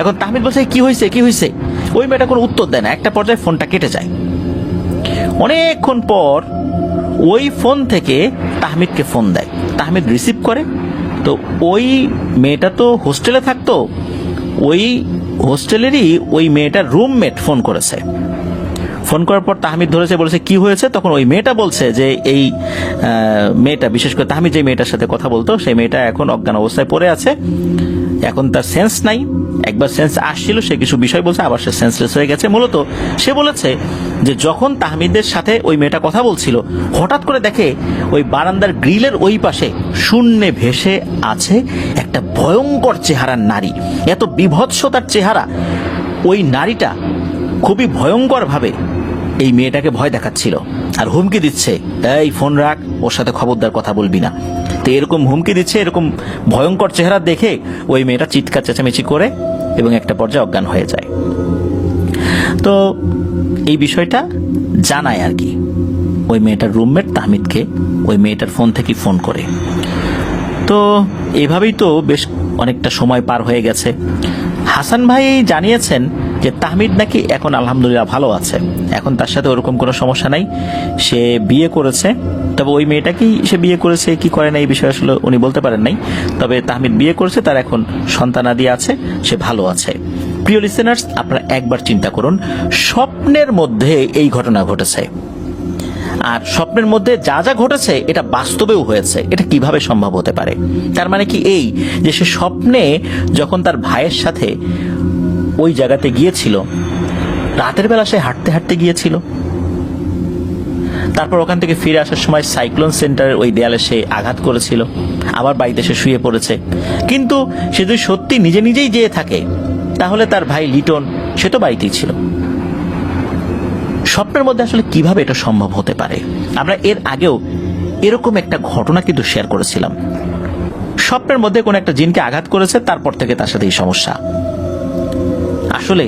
এখন তাহমিদ বলছে কি হয়েছে কি হয়েছে। ওই মেয়েটা কোনো উত্তর দেয় না। একটা পর্যায়ে ফোনটা কেটে যায়। অনেকক্ষণ পর ওই ফোন থেকে তাহমিদকে ফোন দেয়। তাহমিদ রিসিভ করে। তো ওই মেয়েটা তো হোস্টেলে থাকতো, ওই হোস্টেলেরই ওই মেয়েটার রুমমেট ফোন করেছে। ফোন করার পর তাহমিদ ধরেছে, বলেছে কি হয়েছে। তখন ওই মেয়েটা বলছে যে এই মেয়েটা, বিশেষ করে তাহমিদ যে মেয়েটার সাথে কথা বলতো, সেই মেয়েটা এখন অজ্ঞান অবস্থায় পড়ে আছে, এখন তার সেন্স নাই। একবার সেন্স আসছিল, সে কিছু বিষয় বলছে, আবার সে সেন্সলেস হয়ে গেছে। মূলত সে বলেছে যে যখন তাহমিদের সাথে ওই মেয়েটা কথা বলছিল, হঠাৎ করে দেখে ওই বারান্দার গ্রিলের ওই পাশে শূন্যে ভেসে আছে একটা ভয়ঙ্কর চেহারার নারী। এত বিভৎসতার চেহারা, ওই নারীটা খুবই ভয়ঙ্কর ভাবে এই মেয়েটাকে ভয় দেখাচ্ছিল আর হুমকি দিচ্ছে, এই ফোন রাখ, ওর সাথে খবরদার কথা বলবি না। তো এরকম হুমকি দিচ্ছে, এরকম ভয়ঙ্কর চেহারা দেখে ওই মেয়েটা চিৎকার চেঁচামেচি করে এবং একটা পর্যায়ে অজ্ঞান হয়ে যায়। তো এই বিষয়টা জানায় আর কি ওই মেয়েটার রুমমেট তাহমিদকে, ওই মেয়েটার ফোন থেকে ফোন করে। তো এভাবেই তো বেশ অনেকটা সময় পার হয়ে গেছে। হাসান ভাই জানিয়েছেন যে তাহমিদ নাকি এখন আলহামদুলিল্লাহ ভালো আছে, এখন তার সাথে ওরকম কোনো সমস্যা নাই। সে বিয়ে করেছে, তবে ওই মেয়েটাকেই সে বিয়ে করেছে কি করে না এই বিষয়ে আসলে উনি বলতে পারেন নাই। তবে তাহমিদ বিয়ে করেছে, তার এখন সন্তানাদি আছে, সে ভালো আছে। প্রিয় লিসেনার্স, আপনারা একবার চিন্তা করুন, স্বপ্নের মধ্যে এই ঘটনা ঘটেছে, আর স্বপ্নের মধ্যে যা যা ঘটেছে এটা বাস্তবেও হয়েছে। এটা কিভাবে সম্ভব হতে পারে? তার মানে কি এই যে সে স্বপ্নে যখন তার ভাইয়ের সাথে ওই জায়গাতে গিয়েছিল, রাতের বেলা সে হাঁটতে হাঁটতে গিয়েছিল, তারপর ওখান থেকে ফিরে আসার সময় সাইক্লোন সেন্টারের ওই দেয়ালে সে আঘাত করেছিল, আবার বাড়িতে সে শুয়ে পড়েছে। কিন্তু সে যদি সত্যি নিজে নিজেই যেয়ে থাকে, তাহলে তার ভাই লিটন সে তো বাড়িতেই ছিল। স্বপ্নের মধ্যে আসলে কিভাবে এটা সম্ভব হতে পারে? আমরা এর আগেও এরকম একটা ঘটনা কিন্তু শেয়ার করেছিলাম। স্বপ্নের মধ্যে কোন একটা জিনকে আঘাত করেছে, তারপর থেকে তার সাথে এই সমস্যা। আসলে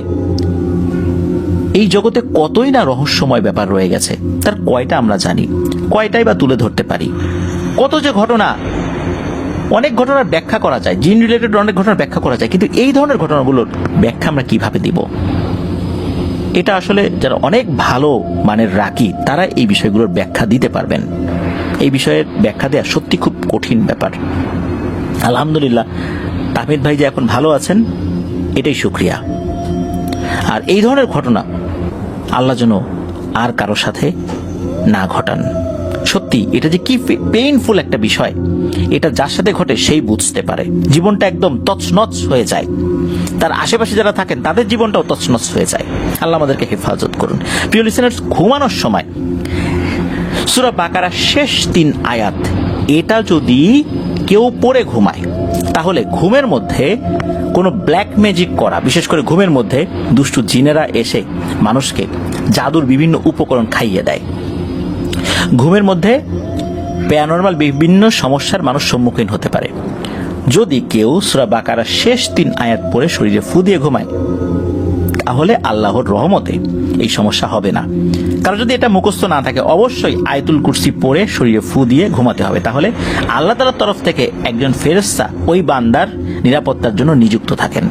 এই জগতে কতই না রহস্যময় ব্যাপার রয়ে গেছে, তার কয়টা আমরা জানি, কয়টাই বা তুলে ধরতে পারি? কত যে ঘটনা, অনেক ঘটনার ব্যাখ্যা করা যায়, জিন রিলেটেড অনেক ঘটনার ব্যাখ্যা করা যায়, কিন্তু এই ধরনের ঘটনাগুলোর ব্যাখ্যা আমরা কিভাবে দিব? এটা আসলে যারা অনেক ভালো মানের রাকি, তারা এই বিষয়গুলোর ব্যাখ্যা দিতে পারবেন। এই বিষয়ের ব্যাখ্যা দেওয়া সত্যি খুব কঠিন ব্যাপার। আলহামদুলিল্লাহ, তাহমিদ ভাই যে এখন ভালো আছেন, এটাই শুকরিয়া। আর এই ধরনের ঘটনা আল্লাহ যেন আর কারোর সাথে না ঘটান। সত্যি এটা যে কি পেইনফুল একটা বিষয়, এটা যার সাথে ঘটে সেই বুঝতে পারে। জীবনটা একদম তছনছ হয়ে যায়, তার আশেপাশে যারা থাকেন তাদের জীবনটাও তছনছ হয়ে যায়। আল্লাহ আমাদেরকে হেফাজত করুন। প্রিয় লিসেনার্স, ঘুমানোর সময় সূরা বাকারার শেষ 3 আয়াত এটা যদি কেউ পড়ে ঘুমায়, তাহলে ঘুমের মধ্যে কোনো ব্ল্যাক ম্যাজিক করা, বিশেষ করে ঘুমের মধ্যে দুষ্টু জিনেরা এসে মানুষকে জাদুর বিভিন্ন উপকরণ খাইয়ে দেয়। ঘুমের মধ্যে প্যারানরমাল বিভিন্ন সমস্যার মানুষ সম্মুখীন হতে পারে। যদি কেউ সূরা বাকারার শেষ 3 আয়াত পড়ে শরীরে ফু দিয়ে ঘুমায়, তাহলে আল্লাহর রহমতে এই সমস্যা হবে না। কারণ যদি এটা মুখস্থ না থাকে, অবশ্যই আয়াতুল কুরসি পড়ে শরীরে ফু দিয়ে ঘুমাতে হবে। তাহলে আল্লাহ তাআলার তরফ থেকে একজন ফেরেশতা ওই বান্দার নিরাপত্তার জন্য নিযুক্ত থাকেন।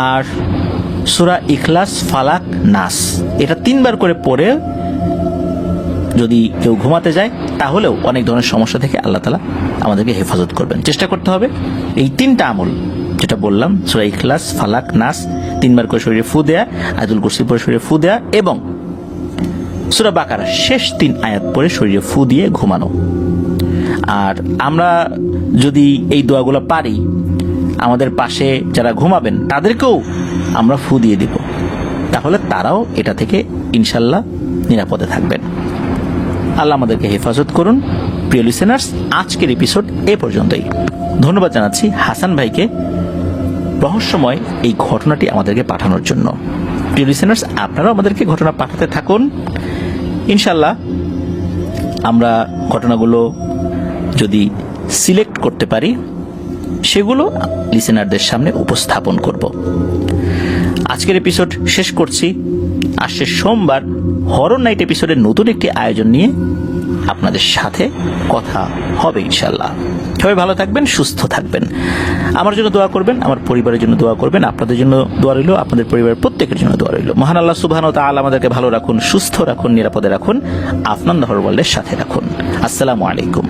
আর সূরা ইখলাস, ফালাক, নাস এটা 3 বার করে পড়ে যদি কেউ ঘুমাতে যায়, তাহলেও অনেক ধরনের সমস্যা থেকে আল্লাহ তাআলা আমাদেরকে হেফাজত করবেন। চেষ্টা করতে হবে এই 3টা আমল যেটা বললাম, সূরা ইখলাস, ফালাক, নাস 3 বার করে শরীরে ফু দেয়া, আয়াতুল কুরসি পড়ে শরীরে ফু দেয়া, এবং সূরা বাকারার শেষ 3 আয়াত পড়ে শরীরে ফু দিয়ে ঘুমানো। আর আমরা যদি এই দোয়াগুলো পারি, আমাদের পাশে যারা ঘুমাবেন তাদেরকেও আমরা ফু দিয়ে দিব, তাহলে তারাও এটা থেকে ইনশাল্লাহ নিরাপদে থাকবেন। আল্লাহ আমাদেরকে হেফাজত করুন। প্রিয় লিসেনার্স, আজকের এপিসোড এ পর্যন্তই। ধন্যবাদ জানাচ্ছি হাসান ভাইকে রহস্যময় এই ঘটনাটি আমাদেরকে পাঠানোর জন্য। প্রিয় লিসেনার্স, আপনারাও আমাদেরকে ঘটনা পাঠাতে থাকুন। ইনশাল্লাহ আমরা ঘটনাগুলো যদি সিলেক্ট করতে পারি, সেগুলো লিসেনারদের সামনে উপস্থাপন করব। আজকের এপিসোড শেষ করছি। আসছে সোমবার হরর নাইট এপিসোডের নতুন একটি আয়োজন নিয়ে আপনাদের সাথে কথা হবে ইনশাল্লাহ। সবাই ভালো থাকবেন, সুস্থ থাকবেন। আমার জন্য দোয়া করবেন, আমার পরিবারের জন্য দোয়া করবেন, আপনাদের জন্য দোয়া রইল, আপনাদের পরিবারের প্রত্যেকের জন্য দোয়া রইল। মহান আল্লাহ সুবহানাহু ওয়া তাআলা আমাদেরকে ভালো রাখুন, সুস্থ রাখুন, নিরাপদে রাখুন, আপনার হরর ওয়ার্ল্ডের সাথে রাখুন। আসসালামু আলাইকুম।